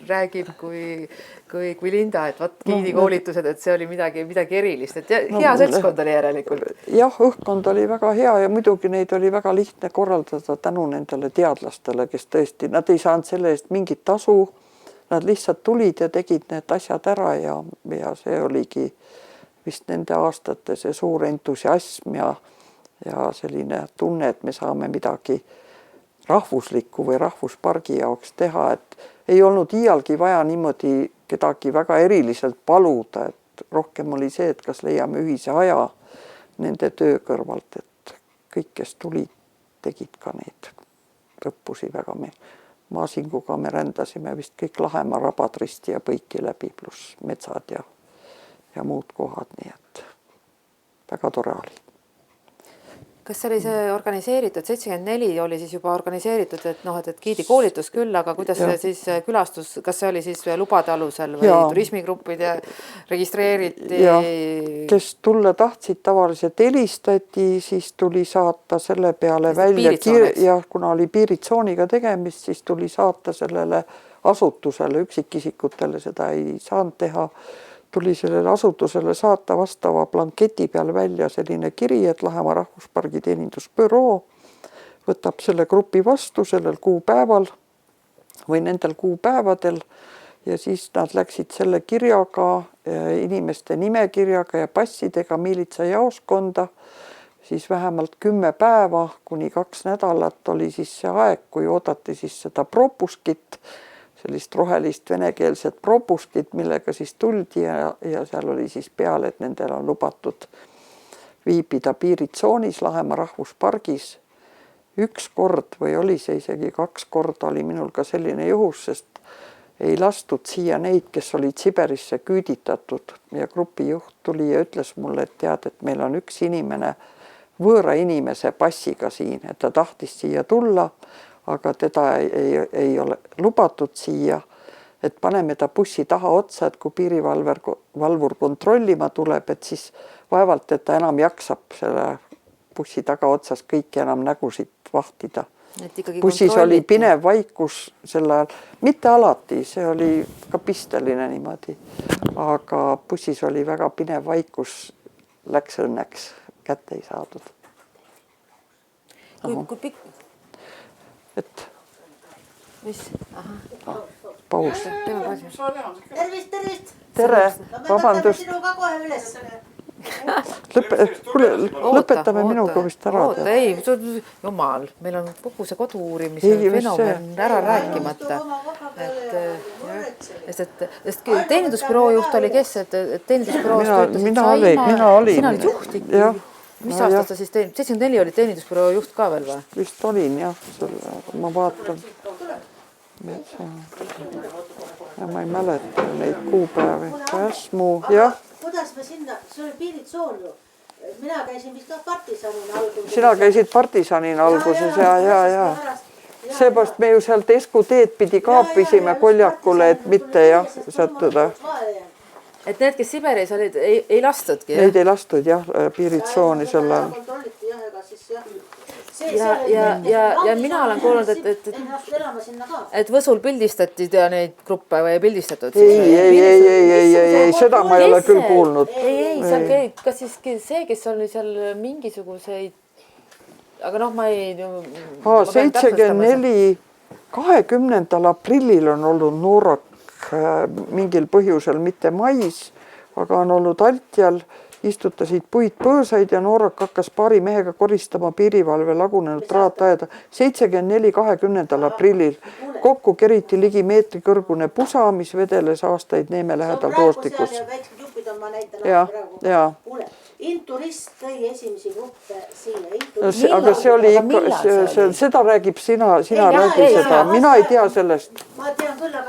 A: räägib kui Linda, et vaat giidikoolitused, et see oli midagi erilist. Et hea seltskond oli järelikult.
B: Jah, õhkkond oli väga hea ja muidugi neid oli väga lihtne korraldada tänu nendele teadlastele, kes tõesti, nad ei saanud selle eest mingit tasu. Nad lihtsalt tulid ja tegid need asjad ära ja see oligi vist nende aastate see suur entusiasm ja selline tunne, et me saame midagi rahvuslikku või rahvuspargi jaoks teha, et ei olnud iialgi vaja niimoodi kedagi väga eriliselt paluda, et rohkem oli see, et kas leiame ühise aja nende töö kõrvalt, et kõik, kes tulid, tegid ka neid õppusi väga meil. Maasinguga me rändasime vist kõik Lahemaa rabad risti ja põiki läbi, pluss metsad ja muud kohad, nii et väga tore oli.
A: Kas see oli see organiseeritud, 74 oli siis juba organiseeritud, et giidi koolitus küll, aga kuidas see siis külastus, kas see oli siis lubade alusel või turismigrupid ja registreeriti?
B: Ja, kes tulla tahtsid, tavaliselt helistati, siis tuli saata selle peale välja, ja kuna oli piiritsooniga tegemist, siis tuli saata sellele asutusele, üksikisikutele seda ei saanud teha, tuli sellele asutusele saata vastava blanketi peal välja selline kiri, et Lahemaa rahvuspargi teenindusbüroo võtab selle grupi vastu sellel kuupäeval või nendel kuupäevadel ja siis nad läksid selle kirjaga, inimeste nimekirjaga ja passidega miilitsajaoskonda, siis vähemalt 10 päeva kuni 2 nädalat oli siis see aeg, kui oodati siis seda propuskit, sellist rohelist venekeelset propuskit, millega siis tuldi ja seal oli siis peal, et nendel on lubatud viibida piiritsoonis Lahemaa rahvuspargis. 1 kord või oli see isegi 2 korda oli minul ka selline juhus, sest ei lastud siia neid, kes olid Siberisse küüditatud ja grupijuht tuli ja ütles mulle, et tead, et meil on üks inimene võõra inimese passiga siin, et ta tahtis siia tulla, aga teda ei ole lubatud siia, et paneme ta bussi taha otsa, et kui piirivalvur kontrollima tuleb, et siis vaevalt, et ta enam jaksab selle bussi taga otsas kõiki enam nägusid vahtida. Bussis oli pinev vaikus sel ajal, mitte alati, see oli ka pisteline niimoodi, aga bussis oli väga pinev vaikus, läks õnneks, kätte ei saadud.
A: Kui pikk?
B: Et
A: mis?
B: Paus.
C: Tervist!
B: Tere, vabandust. Lõpetame minuga vist ära.
A: Ei, jumal, meil on kogu see kodu uurimise fenomen ära rääkimata. Sest teenindusbüroo juht oli kes? Teenindusbüroos töötasid
B: mina olin.
A: Sina olid juht ikka? Mis aastast sa siis 74 oli teenindusbüroo juht ka veel või?
B: Vist olin jah, ma vaatan. Ja ma ei mäleta neid kuupäevi. Käsmu, jah.
C: Kuidas me sinna, see oli piiritsoon ju. Mina käisin vist ka partisanina alguses.
B: Sina käisid partisanina alguses ja. Seepärast me ju sealt Esku teed pidi kaapisime Koljakule, et mitte jah sattuda.
A: Et need, kes Siberis olid, ei lastudki?
B: Neid ei lastud jah, piiritsooni selle all.
A: Ja mina olen kuulnud, et Võsul pildistati neid gruppe või ei pildistatud?
B: Ei, seda ma ei ole küll kuulnud.
A: Ei, kas siis see, kes oli seal mingisuguseid, aga ma ei...
B: 74, 20. aprillil on olnud Noorok mingil põhjusel, mitte mais, aga on olnud Altjal istutasid puitpõõsaid ja noorak hakkas paari mehega koristama piirivalve lagunenud traataeda 74. aprillil. Kokku keriti ligi meetri kõrgune pusa, mis vedeles aastaid Neeme lähedal toostikus. Ja.
C: Inturist tõi esimesi gruppe siia.
B: Aga see oli ikka, seda räägib sina räägi seda. Mina ei tea sellest.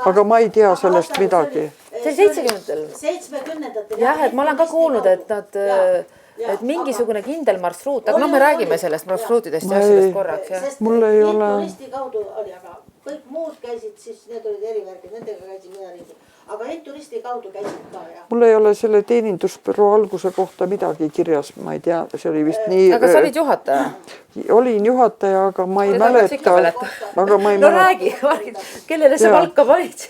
B: Aga ma ei tea sellest midagi.
A: See oli 70-ndatel. Jah, et ma olen ka kuulnud, et mingisugune kindel marsruut, aga me räägime sellest marsruutidest ja sellest korraks.
B: Mul ei ole.
C: Inturisti kaudu oli, aga kõik muud käisid, siis need olid erivärgid, nendega käisin mina ringi. Aga inturisti kaudu käisid ka, jah.
B: Mul ei ole selle teenindusbüroo alguse kohta midagi kirjas, ma ei tea, see oli vist nii.
A: Aga sa olid juhataja?
B: Olin juhataja, aga ma ei mäleta.
A: No räägi, kellele see valka panid?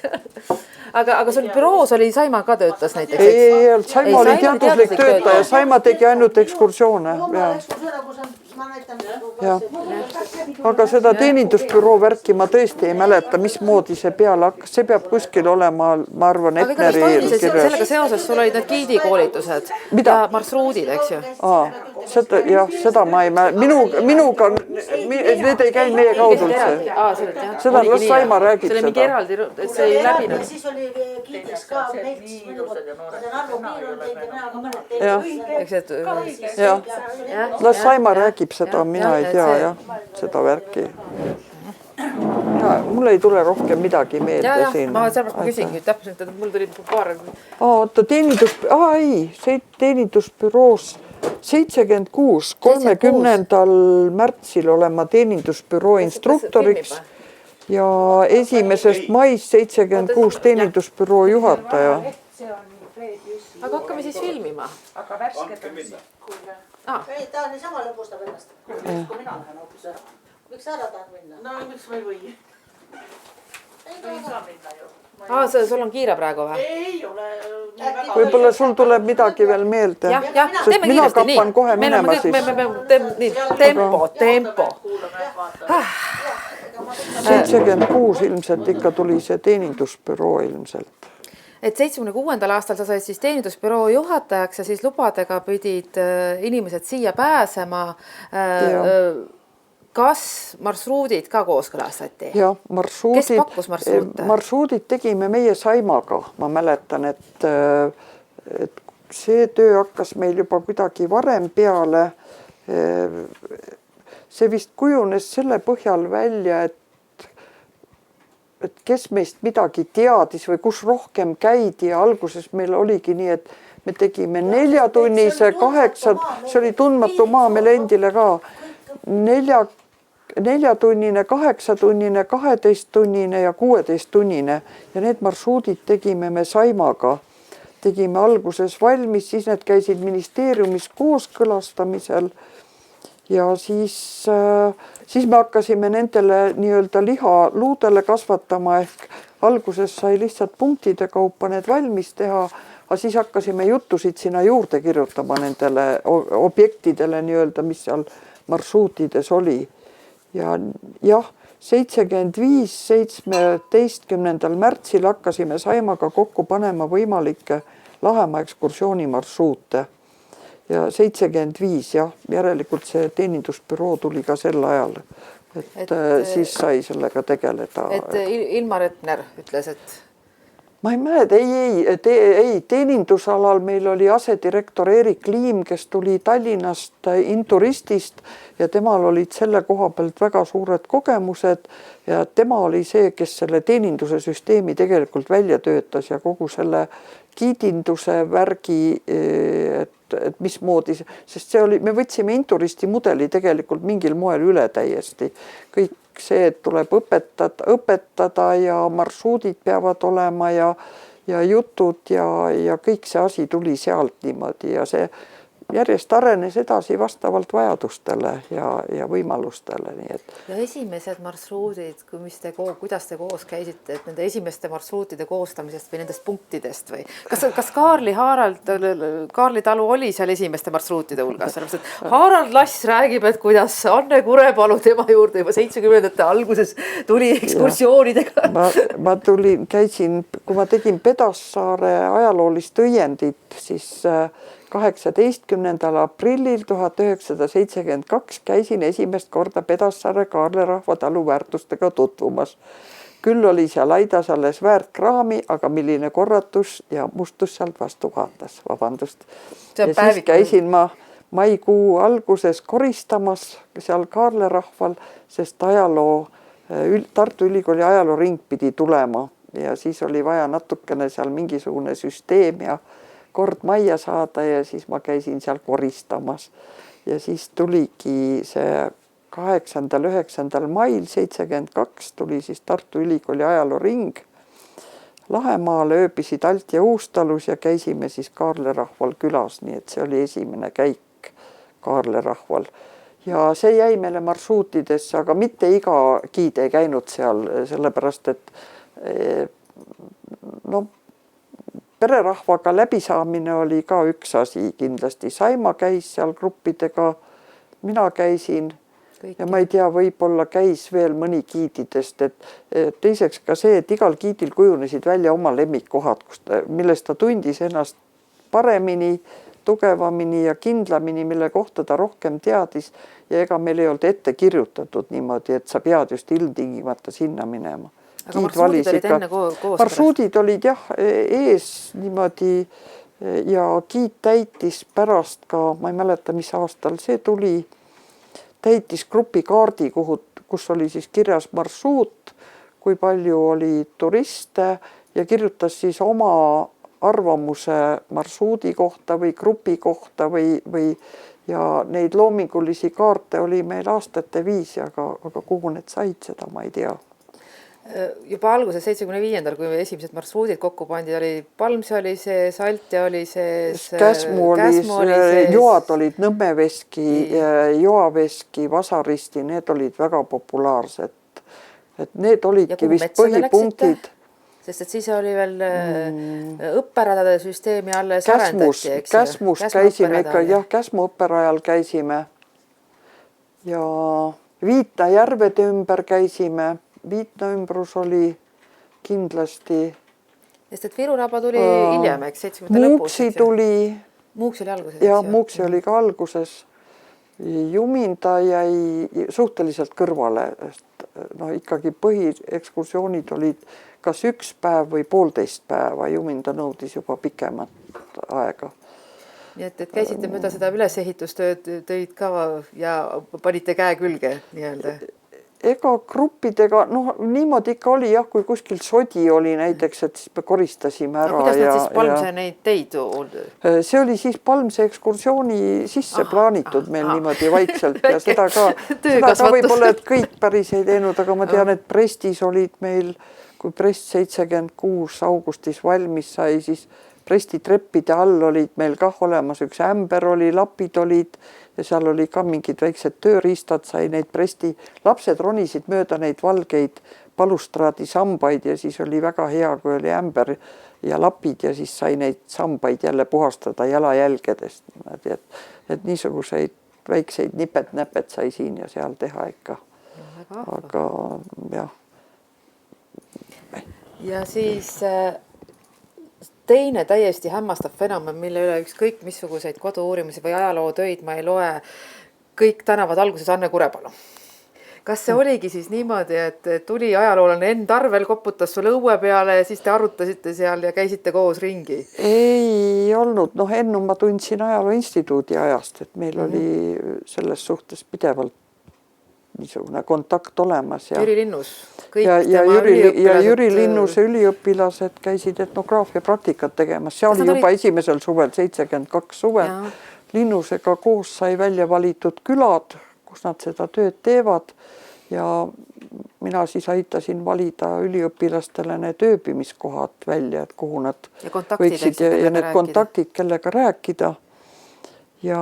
A: Aga sul büroos oli Saima ka töötas näiteks?
B: Ei, Saima oli teaduslik töötaja, Saima tegi ainult ekskursioone. Aga seda teenindusbüroo värki ma tõesti ei mäleta, mismoodi see peale hakkas. See peab kuskil olema, ma arvan, Etneri kirjas.
A: Sellega seoses sul olid need giidikoolitused ja marsruudid, eks ju?
B: Seda ma ei mäleta. Minuga, need ei käi meie kaudu üldse. Seda las Saima räägib seda.
A: See oli mingi eraldi, et see ei läbinud.
C: Siis oli giidis ka Melts, Arvo Piirul teid ja mina ka mõned.
B: Las Saima räägib seda, mina ei tea jah, seda värki. Mul ei tule rohkem midagi meelde siin.
A: Ma sellepärast ma küsingi, täpselt, et mul tuli paar...
B: teenindusbüroos 76, 30. märtsil olen ma teenindusbüroo instruktoriks ja 1. mais 76 teenindusbüroo juhataja.
A: Aga hakkame siis filmima.
D: Aga värsked on
C: Ei, ta on niisama lõbustab ennast. Kui mina lähen hoopis ära. Miks ära tahad minna?
D: No miks ma ei või? Ei saa minna ju.
A: Sul on kiire praegu või?
D: Ei ole.
B: Võib-olla sul tuleb midagi veel meelde. Sest mina kappan kohe minema siis.
A: Tempo.
B: 76 ilmselt ikka tuli see teenindusbüroo ilmselt.
A: Et 76. aastal sa said siis teenindusbüroo juhatajaks ja siis lubadega pidid inimesed siia pääsema. Kas marsruudid ka kooskõlastati?
B: Jah,
A: Kes pakkus marsruute?
B: Marsruudid tegime meie Saimaga. Ma mäletan, et see töö hakkas meil juba kuidagi varem peale. See vist kujunes selle põhjal välja, et kes meist midagi teadis või kus rohkem käidi ja alguses meil oligi nii, et me tegime 4-tunnise, 8, see oli tundmatu maa meil endile ka, 4-tunnine, 8-tunnine, 12-tunnine ja 16-tunnine ja need marsruudid tegime me Saimaga. Tegime alguses valmis, siis need käisid ministeeriumis kooskõlastamisel ja siis me hakkasime nendele nii-öelda liha luudele kasvatama ehk alguses sai lihtsalt punktide kaupa need valmis teha, aga siis hakkasime jutusid sinna juurde kirjutama nendele objektidele nii-öelda, mis seal marsruutides oli. Ja jah, 75, 17. märtsil hakkasime Saimaga kokku panema võimalikke Lahemaa ekskursiooni marsruute. Ja 75, jah, järelikult see teenindusbüroo tuli ka sel ajal, et siis sai sellega tegeleda.
A: Et Ilmar Etner ütles, et...
B: Ma ei mäleta, ei, teenindusalal meil oli asedirektor Erik Liim, kes tuli Tallinnast inturistist ja temal olid selle koha pealt väga suured kogemused ja tema oli see, kes selle teeninduse süsteemi tegelikult välja töötas ja kogu selle kiidinduse värgi, et mismoodi, sest see oli, me võtsime inturisti mudeli tegelikult mingil moel üle täiesti. Kõik see, et tuleb õpetada ja marsruudid peavad olema ja jutud ja kõik see asi tuli sealt niimoodi ja see järjest arenes edasi vastavalt vajadustele ja võimalustele. Nii et.
A: Ja esimesed marsruudid, kuidas te koos käisite, et nende esimeste marsruutide koostamisest või nendest punktidest või kas Kaarli talu oli seal esimeste marsruutide hulgas? Harald Lass räägib, et kuidas Anne Kurepalu tema juurde juba 70-ndate alguses tuli ekskursioonidega.
B: Ma käisin, kui ma tegin Pedassaare ajaloolist õiendit, siis 18. aprillil 1972 käisin esimest korda Pedassaare Kaarlerahva talu väärtustega tutvumas. Küll oli seal aidas alles väärt kraami, aga milline korratus ja mustus sealt vastu vaatas, vabandust. Ja siis käisin ma maikuu alguses koristamas seal Kaarlerahval, sest Tartu Ülikooli ajalooring pidi tulema ja siis oli vaja natukene seal mingisugune süsteem ja kord majja saada ja siis ma käisin seal koristamas. Ja siis tuligi see 8.–9. mail 72 tuli siis Tartu Ülikooli ajalooring Lahemaale, ööbisid Alt ja Uustalus ja käisime siis Kaarlerahval külas, nii et see oli esimene käik Kaarlerahval. Ja see jäi meile marsruutidesse, aga mitte iga giid ei käinud seal, sellepärast et pererahvaga läbisaamine oli ka üks asi kindlasti. Saima käis seal gruppidega, mina käisin ja ma ei tea, võib-olla käis veel mõni giididest, et teiseks ka see, et igal giidil kujunesid välja oma lemmikkohad, millest ta tundis ennast paremini, tugevamini ja kindlamini, mille kohta ta rohkem teadis ja ega meil ei olnud ette kirjutatud niimoodi, et sa pead just ilmtingimata sinna minema.
A: Aga marsruudid olid enne koos?
B: Marsruudid olid jah ees niimoodi ja giid täitis pärast ka, ma ei mäleta, mis aastal see tuli, täitis grupikaardi, kus oli siis kirjas marsruut, kui palju oli turiste ja kirjutas siis oma arvamuse marsruudi kohta või grupi kohta või ja neid loomingulisi kaarte oli meil aastate viisi, aga kuhu need said, seda ma ei tea.
A: Juba alguses 75. kui esimesed marsruudid kokku pandi, oli Palmse oli sees, Altja oli sees,
B: Käsmu oli sees, joad olid Nõmmeveski, Joaveski, Vasaristi, need olid väga populaarsed. Et need olidki vist põhipunktid.
A: Sest et siis oli veel õpperadade süsteemi alles arendati, eks?
B: Käsmus käisime ikka, jah, Käsmu õpperajal käisime ja Viitna järvede ümber käisime. Viitna ümbrus oli kindlasti.
A: Sest et Viru raba tuli hiljem, eks? 70. lõpus.
B: Muuksi tuli.
A: Muuksi oli alguses.
B: Ja Muuksi oli ka alguses. Juminda jäi suhteliselt kõrvale. Ikkagi põhiekskursioonid olid kas 1 päev või 1,5 päeva. Juminda nõudis juba pikemat aega.
A: Nii et käisite mööda seda ülesehitustöid ka ja panite käe külge nii-öelda?
B: Ega gruppidega, niimoodi ikka oli jah, kui kuskil sodi oli näiteks, et siis me koristasime ära.
A: Kuidas nad siis Palmse neid teid?
B: See oli siis Palmse ekskursiooni sisse plaanitud meil niimoodi vaikselt ja seda ka võib-olla, et kõik päris ei teinud, aga ma tean, et Prestis olid meil, kui Prest 76 augustis valmis sai, siis Presti treppide all olid meil kah olemas, üks ämber oli, lapid olid ja seal oli ka mingid väiksed tööriistad, sai neid Presti, lapsed ronisid mööda neid valgeid balustraadi sambaid ja siis oli väga hea, kui oli ämber ja lapid ja siis sai neid sambaid jälle puhastada jalajälgedest. Et niisuguseid väikseid nipet-näpet sai siin ja seal teha ikka. Aga jah.
A: Ja siis teine täiesti hämmastav fenomen, mille üle ükskõik missuguseid kodu-uurimusi või ajalootöid ma ei loe, kõik tänavad alguses Anne Kurepalu. Kas see oligi siis niimoodi, et tuli ajaloolane Enn Tarvel, koputas sul õue peale ja siis te arutasite seal ja käisite koos ringi? Ei
B: olnud. Ennu ma tundsin Ajaloo Instituudi ajast, et meil oli selles suhtes pidevalt niisugune kontakt olemas.
A: Jüri Linnus.
B: Ja Jüri Linnuse üliõpilased käisid etnograafia praktikat tegemas. See oli juba esimesel suvel, 72 suvel. Linnusega koos sai välja valitud külad, kus nad seda tööd teevad ja mina siis aitasin valida üliõpilastele need ööbimiskohad välja, et kuhu nad võiksid ja need kontaktid, kellega rääkida. Ja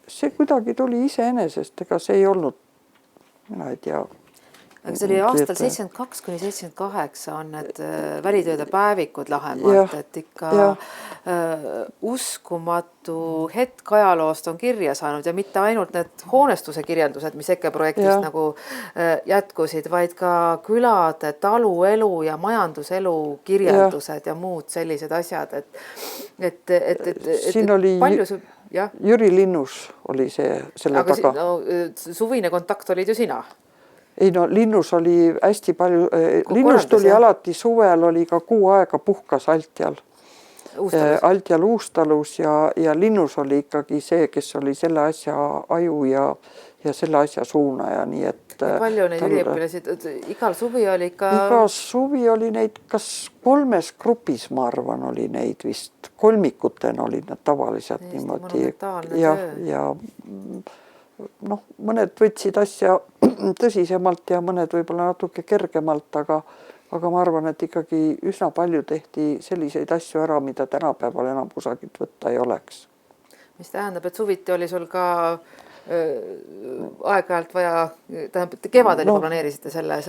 B: see kuidagi tuli iseenesest, ega see ei olnud, mina ei tea.
A: aga see oli aastal 72–78 on need välitööde päevikud Lahemaalt, et ikka uskumatu hetk ajaloost on kirja saanud ja mitte ainult need hoonestuse kirjeldused, mis EKE projektist nagu jätkusid, vaid ka külade taluelu ja majanduselu kirjeldused ja muud sellised asjad,
B: siin oli Jüri Linnus oli selle taga.
A: Suvine kontakt olid ju sina?
B: Ei no Linnus oli hästi palju, Linnus tuli alati suvel, oli ka kuu aega puhkas Altjal Uustalus ja Linnus oli ikkagi see, kes oli selle asja aju ja selle asja suunaja, nii et
A: palju neid üliõpilasi, igal suvi oli ka...
B: Iga suvi oli neid, kas 3 grupis, ma arvan, oli neid vist, kolmikutena olid nad tavaliselt niimoodi. Ja noh, mõned võtsid asja tõsisemalt ja mõned võib-olla natuke kergemalt, aga ma arvan, et ikkagi üsna palju tehti selliseid asju ära, mida tänapäeval enam kusagilt võtta ei oleks.
A: Mis tähendab, et suviti oli sul ka aeg-ajalt vaja, tähendab, kevadel planeerisite selle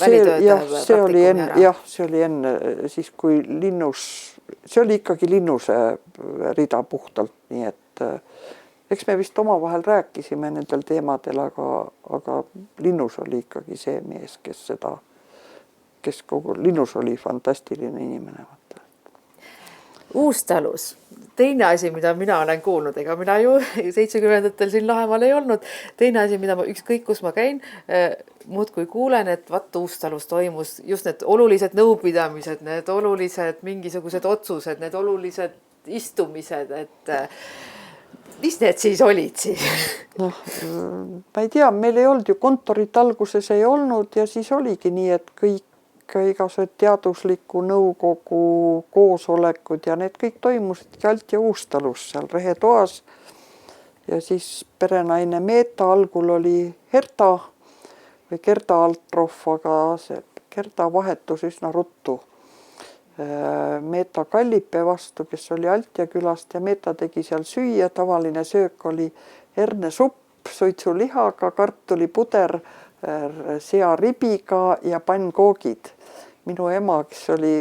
A: välitööde praktikumi ära?
B: Jah, see oli enne, siis kui Linnus, see oli ikkagi Linnuse rida puhtalt, nii et eks me vist omavahel rääkisime nendel teemadel, aga Linnus oli ikkagi see mees, kes kogu Linnus oli fantastiline inimene.
A: Uustalus, teine asi, mida mina olen kuulnud, ega mina ju 70-ndatel siin Lahemaal ei olnud, teine asi, mida ma ükskõik kus ma käin, muudkui kuulen, et Uustalus toimus just need olulised nõupidamised, need olulised mingisugused otsused, need olulised istumised, et mis need siis olid siis?
B: Noh, ma ei tea, meil ei olnud ju kontorit alguses ei olnud ja siis oligi nii, et kõik igasugused teadusliku nõukogu koosolekud ja need kõik toimusidki Alt ja Uustalus seal rehetoas ja siis perenaine Meeta algul oli Herta või Gerda Altroff, aga see Gerda vahetus üsna ruttu Meeta Kallipe vastu, kes oli Altja külast ja Meeta tegi seal süüa, tavaline söök oli hernesupp suitsulihaga, kartulipuder, searibiga ja pannkoogid. Minu ema, kes oli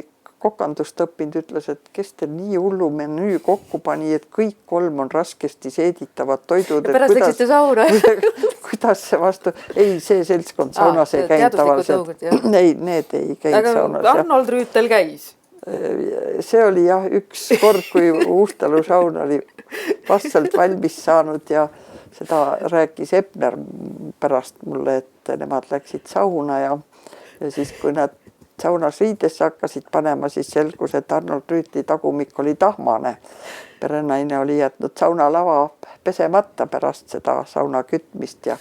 B: kokandust õppinud, ütles, et kes teil nii hullu menüü kokku pani, et kõik 3 on raskesti seeditavad toidud.
A: Ja pärast läksite sauna?
B: Kuidas see vastu? Ei, see seltskond saunas ei käinud tavaliselt. Ei, need ei käinud saunas.
A: Aga Arnold Rüütel käis?
B: See oli jah üks kord, kui Uustalu saun oli vastselt valmis saanud ja seda rääkis Epner pärast mulle, et nemad läksid sauna ja siis, kui nad saunas riidesse hakkasid panema, siis selgus, et Arnold Rüütli tagumik oli tahmane. Perenaine oli jätnud saunalava pesemata pärast seda sauna kütmist ja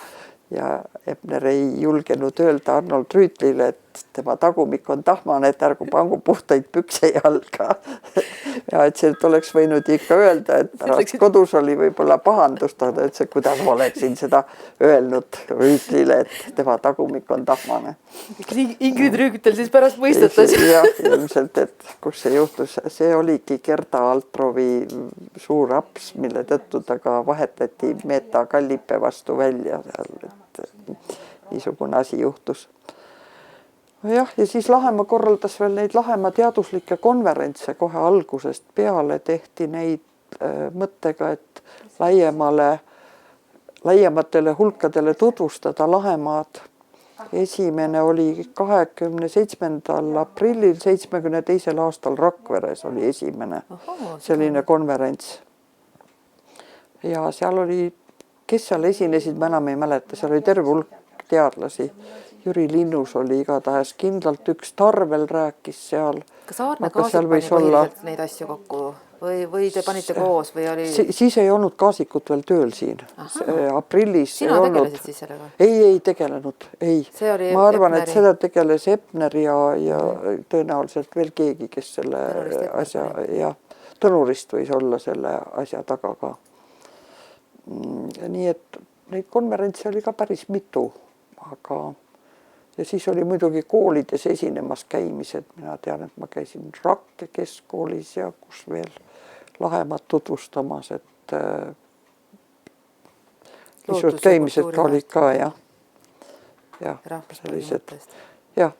B: Epner ei julgenud öelda Arnold Rüütlile, et tema tagumik on tahmane, et ärgu pangu puhtaid pükse jalga. Ja et see oleks võinud ikka öelda, et pärast kodus oli võib-olla pahandustada, et see, kuidas ma oleksin seda öelnud Rüütlile, et tema tagumik on tahmane.
A: Ingrid Rüütel siis pärast mõistetas.
B: Jah, ilmselt, et kus see juhtus, see oligi Gerda Altrovi suur aps, mille tõttu ta ka vahetati Meeta Kallipe vastu välja seal, et niisugune asi juhtus. Jah, ja siis Lahemaa korraldas veel neid Lahemaa teaduslikke konverentse kohe algusest peale, tehti neid mõttega, et laiematele hulkadele tutvustada Lahemaad. Esimene oli 27. aprillil 72. aastal Rakveres oli esimene selline konverents. Ja seal oli, kes seal esinesid, ma enam ei mäleta, seal oli terve hulk teadlasi. Jüri Linnus oli igatahes kindlalt, üks Tarvel rääkis seal.
A: Kas Aarne Kaasik pani põhiliselt neid asju kokku või te panite koos või oli...
B: Siis ei olnud Kaasikut veel tööl siin. Aprillis
A: Sina tegelesid siis sellega?
B: Ei tegelenud, ei. Ma arvan,
A: Epneri...
B: et seda tegeles Epner ja tõenäoliselt veel keegi, kes selle asja ja Tõnurist võis olla selle asja taga ka. Nii et neid konverentse oli ka päris mitu, aga ja siis oli muidugi koolides esinemas käimised. Mina tean, et ma käisin Rakke keskkoolis ja kus veel Lahemaad tutvustamas, et niisugused käimised ka olid ka, jah. jah,
A: rahvuspargi
B: sellised,
A: mõttest.
B: jah.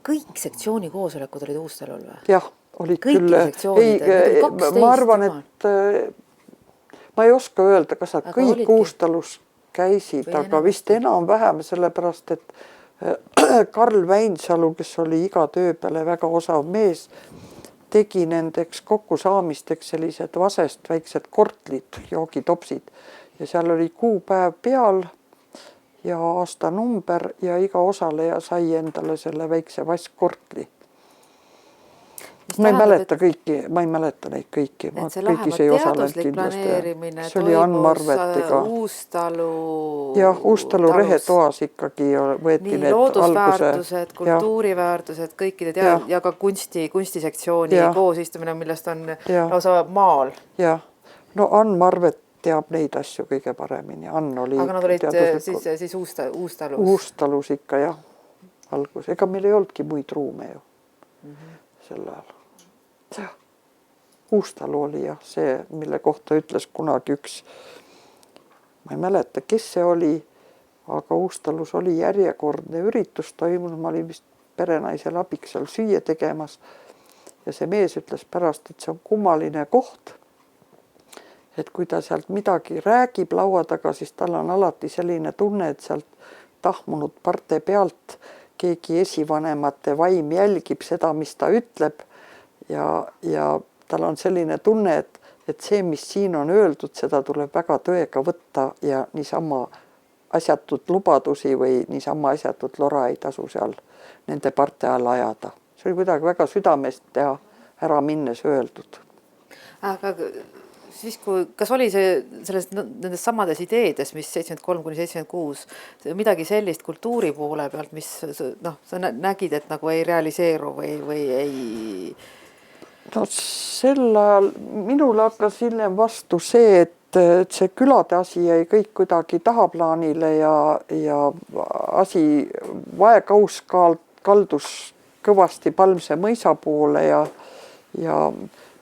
A: Kõik sektsiooni koosolekud olid Uustalul või?
B: Jah, olid
A: Kõikide
B: küll.
A: sektsioonide,
B: Ma arvan, et ma ei oska öelda, kas nad kõik
A: olidki?
B: Uustalus käisid, aga vist enam-vähem, sellepärast, et Karl Väinsalu, kes oli iga töö peale väga osav mees, tegi nendeks kokkusaamisteks sellised vasest väiksed kortlid, joogitopsid ja seal oli kuupäev peal ja aastanumber ja iga osaleja sai endale selle väikse vaskkortli. Ma ei mäleta kõiki, ma ei mäleta neid kõiki.
A: Et see lähemalt teaduslik planeerimine toimus Uustalu...
B: Jah, Uustalu rehetoas ikkagi võeti
A: nii
B: need
A: loodusväärtused, kultuuriväärtused, kõikide ja ka kunstisektsiooni koosistumine, millest on lausa maal.
B: Jah, no Ann Marvet teab neid asju kõige paremini. Ann oli
A: aga nad olid siis Uustalus?
B: Uustalus ikka, jah, algus. Ega meil ei olnudki muid ruume ju sel ajal. Uustalu oli jah see, mille kohta ütles kunagi üks, ma ei mäleta, kes see oli, aga Uustalus oli järjekordne üritus toimunud, ma olin vist perenaisel abiks seal süüa tegemas ja see mees ütles pärast, et see on kummaline koht, et kui ta sealt midagi räägib laua taga, siis tal on alati selline tunne, et sealt tahmunud parte pealt keegi esivanemate vaim jälgib seda, mis ta ütleb ja tal on selline tunne, et see, mis siin on öeldud, seda tuleb väga tõega võtta ja niisama asjatut lubadusi või niisama asjatut lora ei tasu seal nende parte all ajada. See oli kuidagi väga südamest teha ära minnes öeldud.
A: Aga siis, kas oli see nendest samades ideedes, mis 73–76, midagi sellist kultuuri poole pealt, mis sa nägid, et nagu ei realiseeru või ei...
B: No sel ajal minule hakkas hiljem vastu see, et see külade asi jäi kõik kuidagi tahaplaanile ja asi vaekaus kaldus kõvasti Palmse mõisa poole ja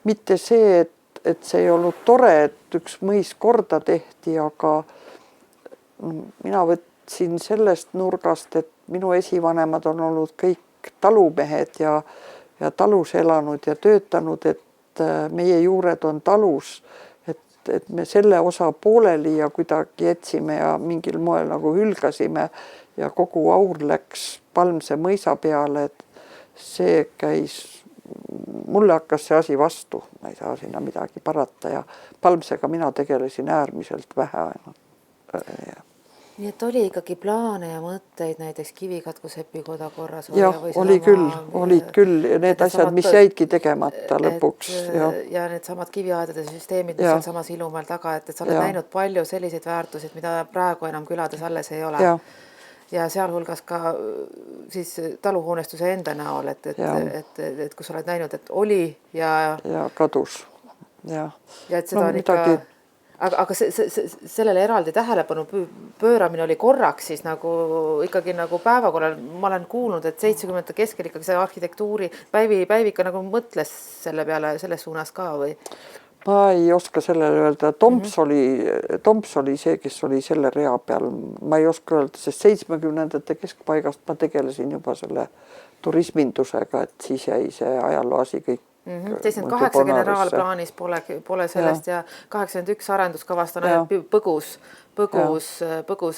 B: mitte see, et see ei olnud tore, et üks mõis korda tehti, aga mina võtsin sellest nurgast, et minu esivanemad on olnud kõik talumehed ja talus elanud ja töötanud, et meie juured on talus, et me selle osa pooleli ja kuidagi etsime ja mingil moel nagu hülgasime ja kogu aur läks Palmse mõisa peale, et see käis, mulle hakkas see asi vastu, ma ei saa sinna midagi parata ja Palmsega mina tegelesin äärmiselt vähe ainult.
A: Nii et oli ikkagi plaane ja mõtteid näiteks Kivikatkuseppikoda korras?
B: Jah, olid küll need asjad, mis jäidki tegemata lõpuks.
A: Ja need samad kiviaedade süsteemid, mis on samas Ilumäel taga, et sa oled näinud palju selliseid väärtusid, mida praegu enam külades alles ei ole. Ja sealhulgas ka siis taluhoonestuse enda näol, et kus oled näinud, et oli ja
B: kadus. Ja
A: et seda on ikka... Aga sellele eraldi tähelepanu pööramine oli korraks siis nagu ikkagi nagu päevakorral. Ma olen kuulnud, et 70 keskel ikkagi see arhitektuuri Päivika nagu mõtles selle peale selles suunas ka või?
B: Ma ei oska sellele öelda. Tomps oli see, kes oli selle rea peal. Ma ei oska öelda, sest 70ndate keskpaigast ma tegelesin juba selle turismindusega, et siis jäi see ajalooasi kõik
A: 78 generaalplaanis pole sellest ja 81 arenduskavast on põgus,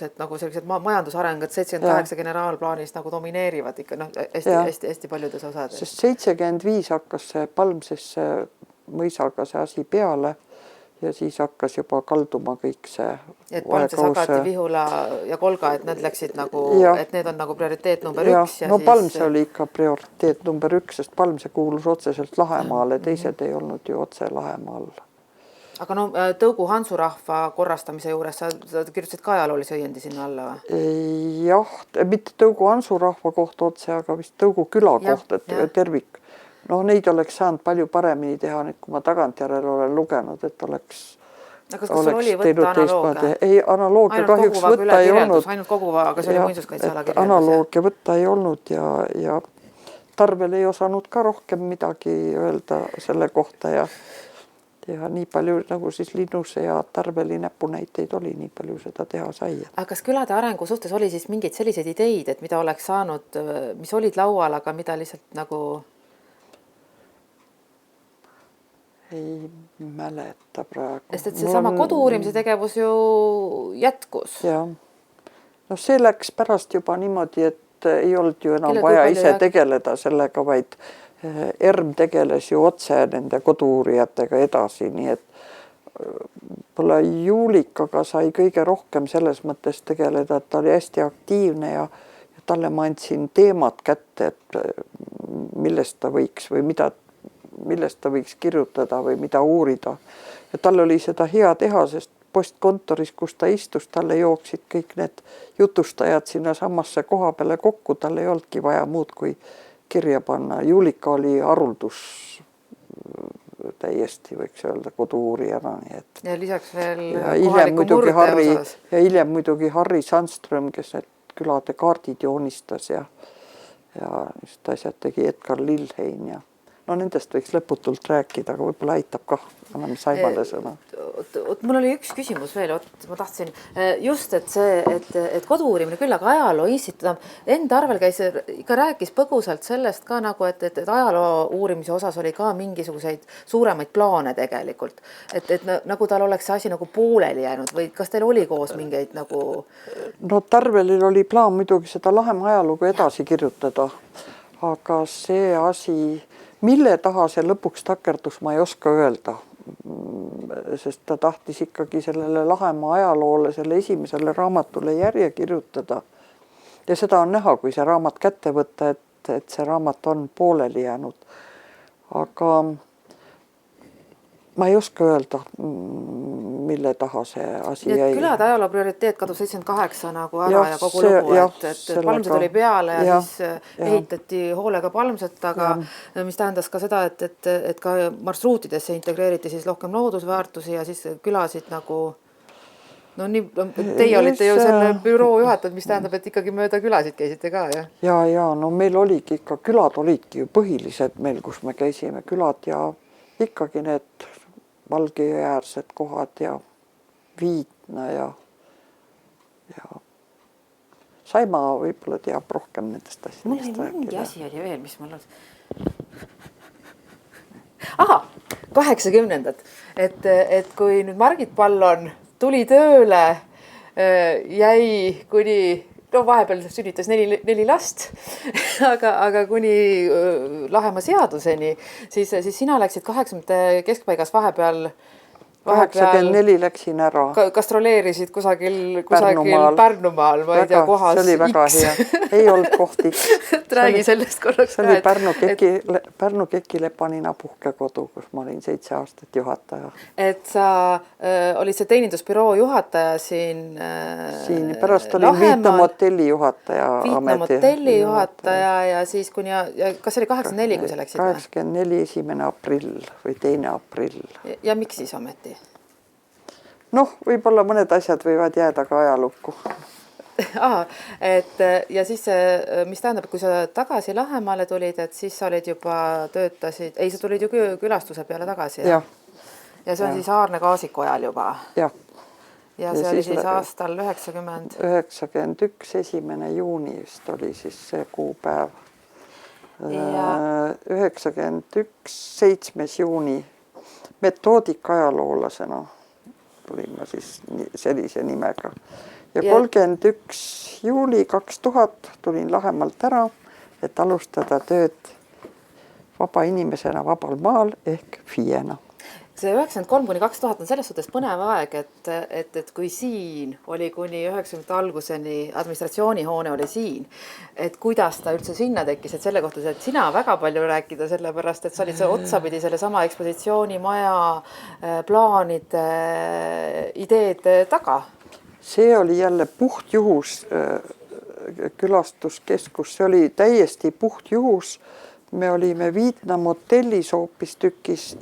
A: et nagu sellised majandusarengud 78 generaalplaanis nagu domineerivad ikka hästi paljudes osades.
B: Sest 75 hakkas see Palmsesse mõisaga see asi peale ja siis hakkas juba kalduma kõik see.
A: Et Palmses hakati Vihula ja Kolga, et need läksid nagu, et need on nagu prioriteet number 1.
B: No Palmse oli ikka prioriteet number 1, sest Palmse kuulus otseselt Lahemaale, teised ei olnud ju otse Lahemaal.
A: Aga no Tõugu Hansurahva korrastamise juures sa kirjutasid ka ajaloolise õiendi sinna alla või?
B: Jah, mitte Tõugu Hansurahva kohta otse, aga vist Tõugu küla kohta tervik. No neid oleks saanud palju paremini teha, kui ma tagantjärele olen lugenud, et oleks
A: kas sul oli võtta analoogia?
B: Ei, analoogia kahjuks võtta ei olnud.
A: Ainult Koguva, aga see oli muinsuskaitseala kirjeldus.
B: Analoogia võtta ei olnud ja Tarvel ei osanud ka rohkem midagi öelda selle kohta ja ja nii palju nagu siis Linnuse ja Tarveli näpunäiteid oli, nii palju seda teha sai.
A: Aga kas külade arengu suhtes oli siis mingeid selliseid ideid, et mida oleks saanud, mis olid laual, aga mida lihtsalt nagu
B: ei mäleta praegu.
A: Sest et seesama kodu-uurimise tegevus ju jätkus.
B: Jah. No see läks pärast juba niimoodi, et ei olnud ju enam vaja ise tegeleda sellega, vaid ERM tegeles ju otse nende kodu-uurijatega edasi, nii et pole Juulikaga sai kõige rohkem selles mõttes tegeleda, et ta oli hästi aktiivne ja talle ma andsin teemad kätte, et millest ta võiks või millest ta võiks kirjutada või mida uurida. Ja tal oli seda hea teha, sest postkontoris, kus ta istus, talle jooksid kõik need jutustajad sinna samasse koha peale kokku, tal ei olnudki vaja muud kui kirja panna. Juulika oli haruldus täiesti, võiks öelda, kodu-uurijana.
A: Ja lisaks veel
B: kohaliku murde osas. Ja hiljem muidugi Harri Sandström, kes need külade kaardid joonistas ja just asjad tegi Edgar Lillheim ja no nendest võiks lõputult rääkida, aga võib-olla aitab kah, anname Saimale sõna.
A: Mul oli üks küsimus veel, ma tahtsin just, et kodu-uurimine küll, aga ajaloo instituut enda arvel käis, ikka rääkis põgusalt sellest ka nagu, et ajaloo uurimise osas oli ka mingisuguseid suuremaid plaane tegelikult. Et nagu tal oleks see asi nagu pooleli jäänud või kas teil oli koos mingeid nagu...
B: No Tarvelil oli plaan muidugi seda Lahemaa ajalugu edasi kirjutada, aga see asi... Mille taha see lõpuks takerdus, ma ei oska öelda, sest ta tahtis ikkagi sellele Lahemaa ajaloole, selle esimesele raamatule järje kirjutada. Ja seda on näha, kui see raamat kätte võtta, et see raamat on pooleli jäänud. Aga ma ei oska öelda, mille taha see asi jäi.
A: Külade ajaloo prioriteet kadus 78 nagu ära ja kogu lugu, et Palmsed oli peale ja siis ehitati hoolega Palmset, aga mis tähendas ka seda, et ka marsruutidesse integreeriti siis rohkem loodusväärtusi ja siis külasid nagu no nii, teie olite ju selle büroo juhatanud, mis tähendab, et ikkagi mööda külasid käisite ka, jah?
B: Ja, no meil oligi ikka, külad olidki ju põhilised meil, kus me käisime, külad ja ikkagi need Valgejõeäärsed kohad ja Viidna ja Saima võib-olla teab rohkem nendest asjadest.
A: Mul oli mingi asi oli veel, mis mul on... Aha, 80-ndad. Et kui nüüd Margit Pallon tuli tööle, jäi kuni... No vahepeal sünnitas 4 last, aga kuni Lahemaa seaduseni, siis sina läksid 80 keskpaigas vahepeal
B: 84 läksin ära.
A: Gastroleerisid kusagil Pärnumaal, ma ei tea, kohas
B: see oli väga hea. Ei olnud koht X.
A: Räägi sellest korraks.
B: See oli Pärnu Kekilepanina puhkekodu, kus ma olin 7 aastat juhataja.
A: Et sa olid see teenindusbüroo juhataja siin
B: pärast olin Viitna motelli juhataja.
A: Viitna motelli juhataja ja siis kuni, kas see oli 84, kui sa läksid?
B: 84 1. aprill või 2. aprill.
A: Ja miks siis ometi?
B: Noh, võib-olla mõned asjad võivad jääda ka ajalukku.
A: Ja siis, mis tähendab, kui sa tagasi Lahemaale tulid, et siis sa olid juba töötasid, sa tulid ju külastuse peale tagasi. Ja see on siis Aarne Kaasiku ajal juba.
B: Jah.
A: Ja see oli siis aastal 91.
B: 1. juuni vist oli siis see kuupäev. 91. 7. juuni metoodika ajaloolasena tulin ma siis sellise nimega. Ja 31. juuli 2000 tulin Lahemaalt ära, et alustada tööd vaba inimesena vabal maal ehk FIE-na.
A: See 93–2000 on selles suhtes põnev aeg, et kui siin oli kuni 90 alguseni administratsioonihoone oli siin, et kuidas ta üldse sinna tekkis, et selle kohta saad sina väga palju rääkida, sellepärast, et sa olid otsapidi selle sama ekspositsioonimaja plaanide ideed taga.
B: See oli jälle puhtjuhus külastuskeskus, see oli täiesti puhtjuhus. Me olime Viitna motellis hoopis tükis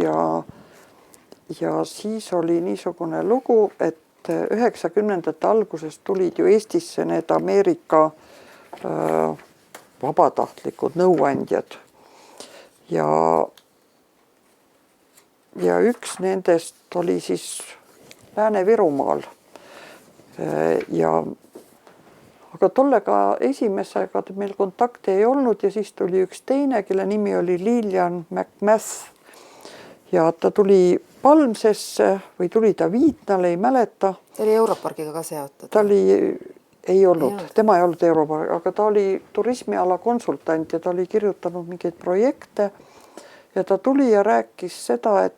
B: ja siis oli niisugune lugu, et 90-ndate alguses tulid ju Eestisse need Ameerika vabatahtlikud nõuandjad. Ja ja üks nendest oli siis Lääne-Virumaal. Ja aga tollega esimesega meil kontakti ei olnud ja siis tuli üks teine, kelle nimi oli Lilian McMath. Ja ta tuli Palmsesse või tuli ta Viitnale, ei mäleta.
A: Ta oli Europarkiga ka seotud?
B: Ta ei olnud, tema ei olnud Europark, aga ta oli turismiala konsultant ja ta oli kirjutanud mingeid projekte. Ja ta tuli ja rääkis seda, et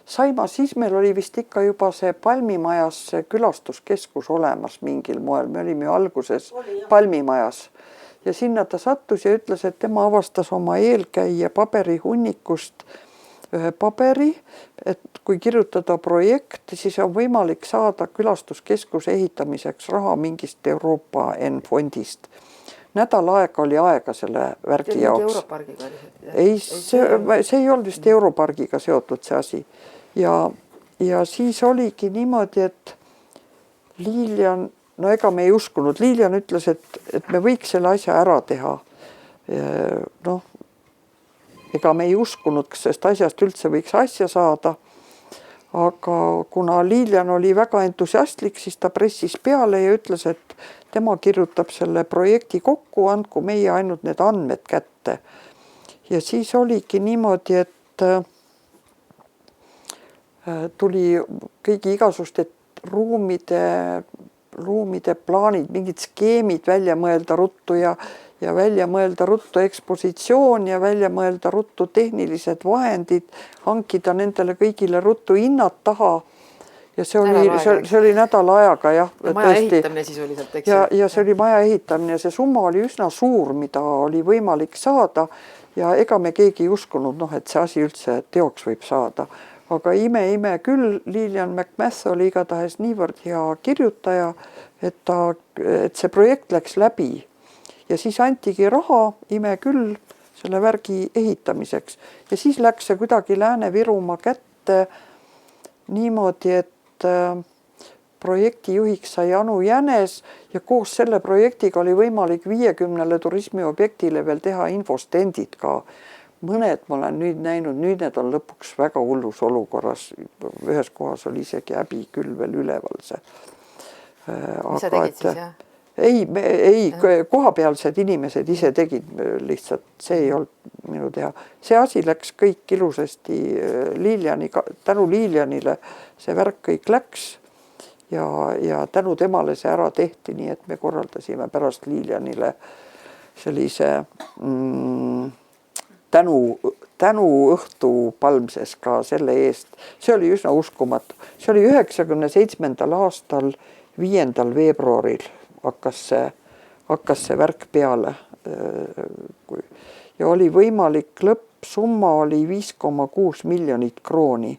B: Saimas, siis meil oli vist ikka juba see Palmimajas külastuskeskus olemas mingil moel. Me olime ju alguses Palmimajas ja sinna ta sattus ja ütles, et tema avastas oma eelkäija paberihunnikust ühe paberi, et kui kirjutada projekti, siis on võimalik saada külastuskeskuse ehitamiseks raha mingist Euroopa N-fondist. Nädal aega oli aega selle värgi jaoks. Ei, see ei olnud vist Europargiga seotud see asi. Ja siis oligi niimoodi, et Lilian, no ega me ei uskunud, Lilian ütles, et me võiks selle asja ära teha. Noh, ega me ei uskunud, kas sellest asjast üldse võiks asja saada. Aga kuna Lilian oli väga entusiastlik, siis ta pressis peale ja ütles, et tema kirjutab selle projekti kokku, andku meie ainult need andmed kätte. Ja siis oligi niimoodi, et tuli kõigi igasuguste ruumide plaanid, mingid skeemid välja mõelda ruttu ja välja mõelda ruttu ekspositsioon ja välja mõelda ruttu tehnilised vahendid, hankida nendele kõigile ruttu hinnad taha. Ja see oli nädala ajaga, jah.
A: Maja ehitamine sisuliselt, eks?
B: Ja see oli maja ehitamine ja see summa oli üsna suur, mida oli võimalik saada ja ega me keegi ei uskunud, et see asi üldse teoks võib saada. Aga ime küll, Lilian McMath oli igatahes niivõrd hea kirjutaja, et see projekt läks läbi. Ja siis antigi raha, ime küll, selle värgi ehitamiseks. Ja siis läks see kuidagi Lääne-Virumaa kätte niimoodi, et projektijuhiks sai Anu Jänes ja koos selle projektiga oli võimalik 50 turismiobjektile veel teha infostendid ka. Mõned ma olen nüüd näinud, nüüd need on lõpuks väga hullus olukorras. Ühes kohas oli isegi häbi küll veel üleval see.
A: Mis sa tegid siis, jah?
B: Ei, kohapealsed inimesed ise tegid lihtsalt, see ei olnud minu teha. See asi läks kõik ilusasti tänu Lilianile, see värk kõik läks ja tänu temale see ära tehti, nii et me korraldasime pärast Lilianile sellise tänu õhtu Palmses ka selle eest. See oli üsna uskumatu. See oli 97. aastal 5. veebruaril hakkas see värk peale. Ja oli võimalik lõppsumma oli 5,6 miljonit krooni.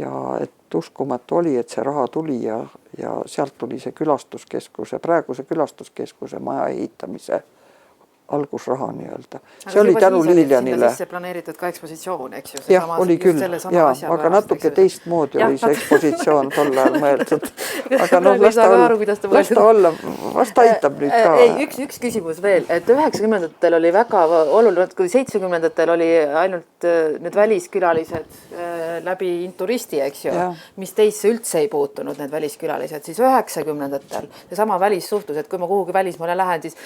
B: Ja et uskumatu oli, et see raha tuli ja sealt tuli see praeguse külastuskeskuse maja ehitamise algusraha nii-öelda. See oli tänu Lilianile.
A: See planeeritud ka ekspositsioon, eks ju?
B: Jah, oli küll, aga natuke teistmoodi oli see ekspositsioon tol ajal mõeldud. Aga las ta olla, vast aitab nüüd ka.
A: Üks küsimus veel, et 90-ndatel oli väga oluline, kui 70-ndatel oli ainult need väliskülalised läbi Inturisti, eks ju, mis teisse üldse ei puutunud need väliskülalised, siis 90-ndatel see sama välissuhtlus, et kui ma kuhugi välismaale lähen, siis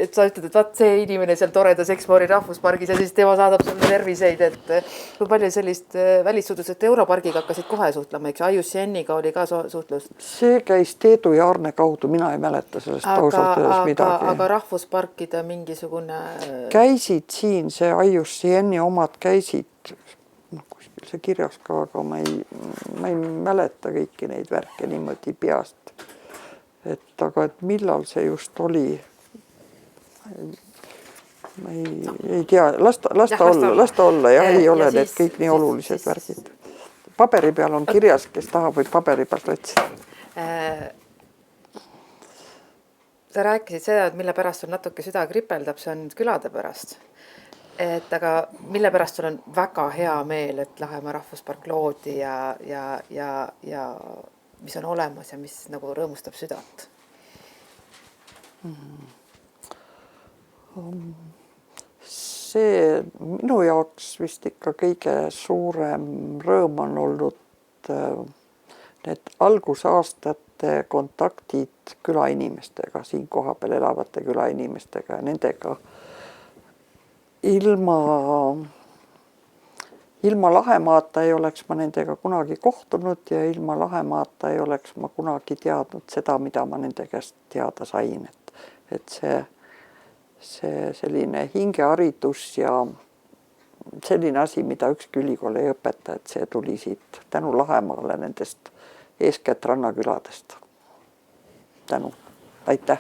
A: et sa ütled, et vaat see inimene seal toredas Exmoori rahvuspargis ja siis tema saadab sulle terviseid, et kui palju sellist välissuhtlust Europargiga hakkasid kohe suhtlema, eks IUCN-iga oli ka suhtlus?
B: See käis Teedu ja Arne kaudu, mina ei mäleta sellest ausalt öeldes midagi.
A: Aga rahvusparkide mingisugune...
B: Käisid siin, see IUCN-i omad käisid, kuskil see kirjas ka, aga ma ei mäleta kõiki neid värke niimoodi peast. Aga millal see just oli... Ma ei tea, las ta olla, ei ole need kõik nii olulised värgid. Paberi peal on kirjas, kes tahab või paberi pealt otsida.
A: Sa rääkisid seda, et mille pärast sul natuke süda kripeldab, see on külade pärast. Aga mille pärast sul on väga hea meel, et Lahemaa rahvuspark loodi ja mis on olemas ja mis nagu rõõmustab südant?
B: see minu jaoks vist ikka kõige suurem rõõm on olnud need algusaastate kontaktid külainimestega, siin kohapeal elavate külainimestega ja nendega ilma Lahemaata ei oleks ma nendega kunagi kohtunud ja ilma Lahemaata ei oleks ma kunagi teadnud seda, mida ma nende käest teada sain, et see selline hingeharidus ja selline asi, mida ükski ülikool ei õpeta, et see tuli siit tänu Lahemaale nendest eeskätt rannaküladest. Tänu, aitäh.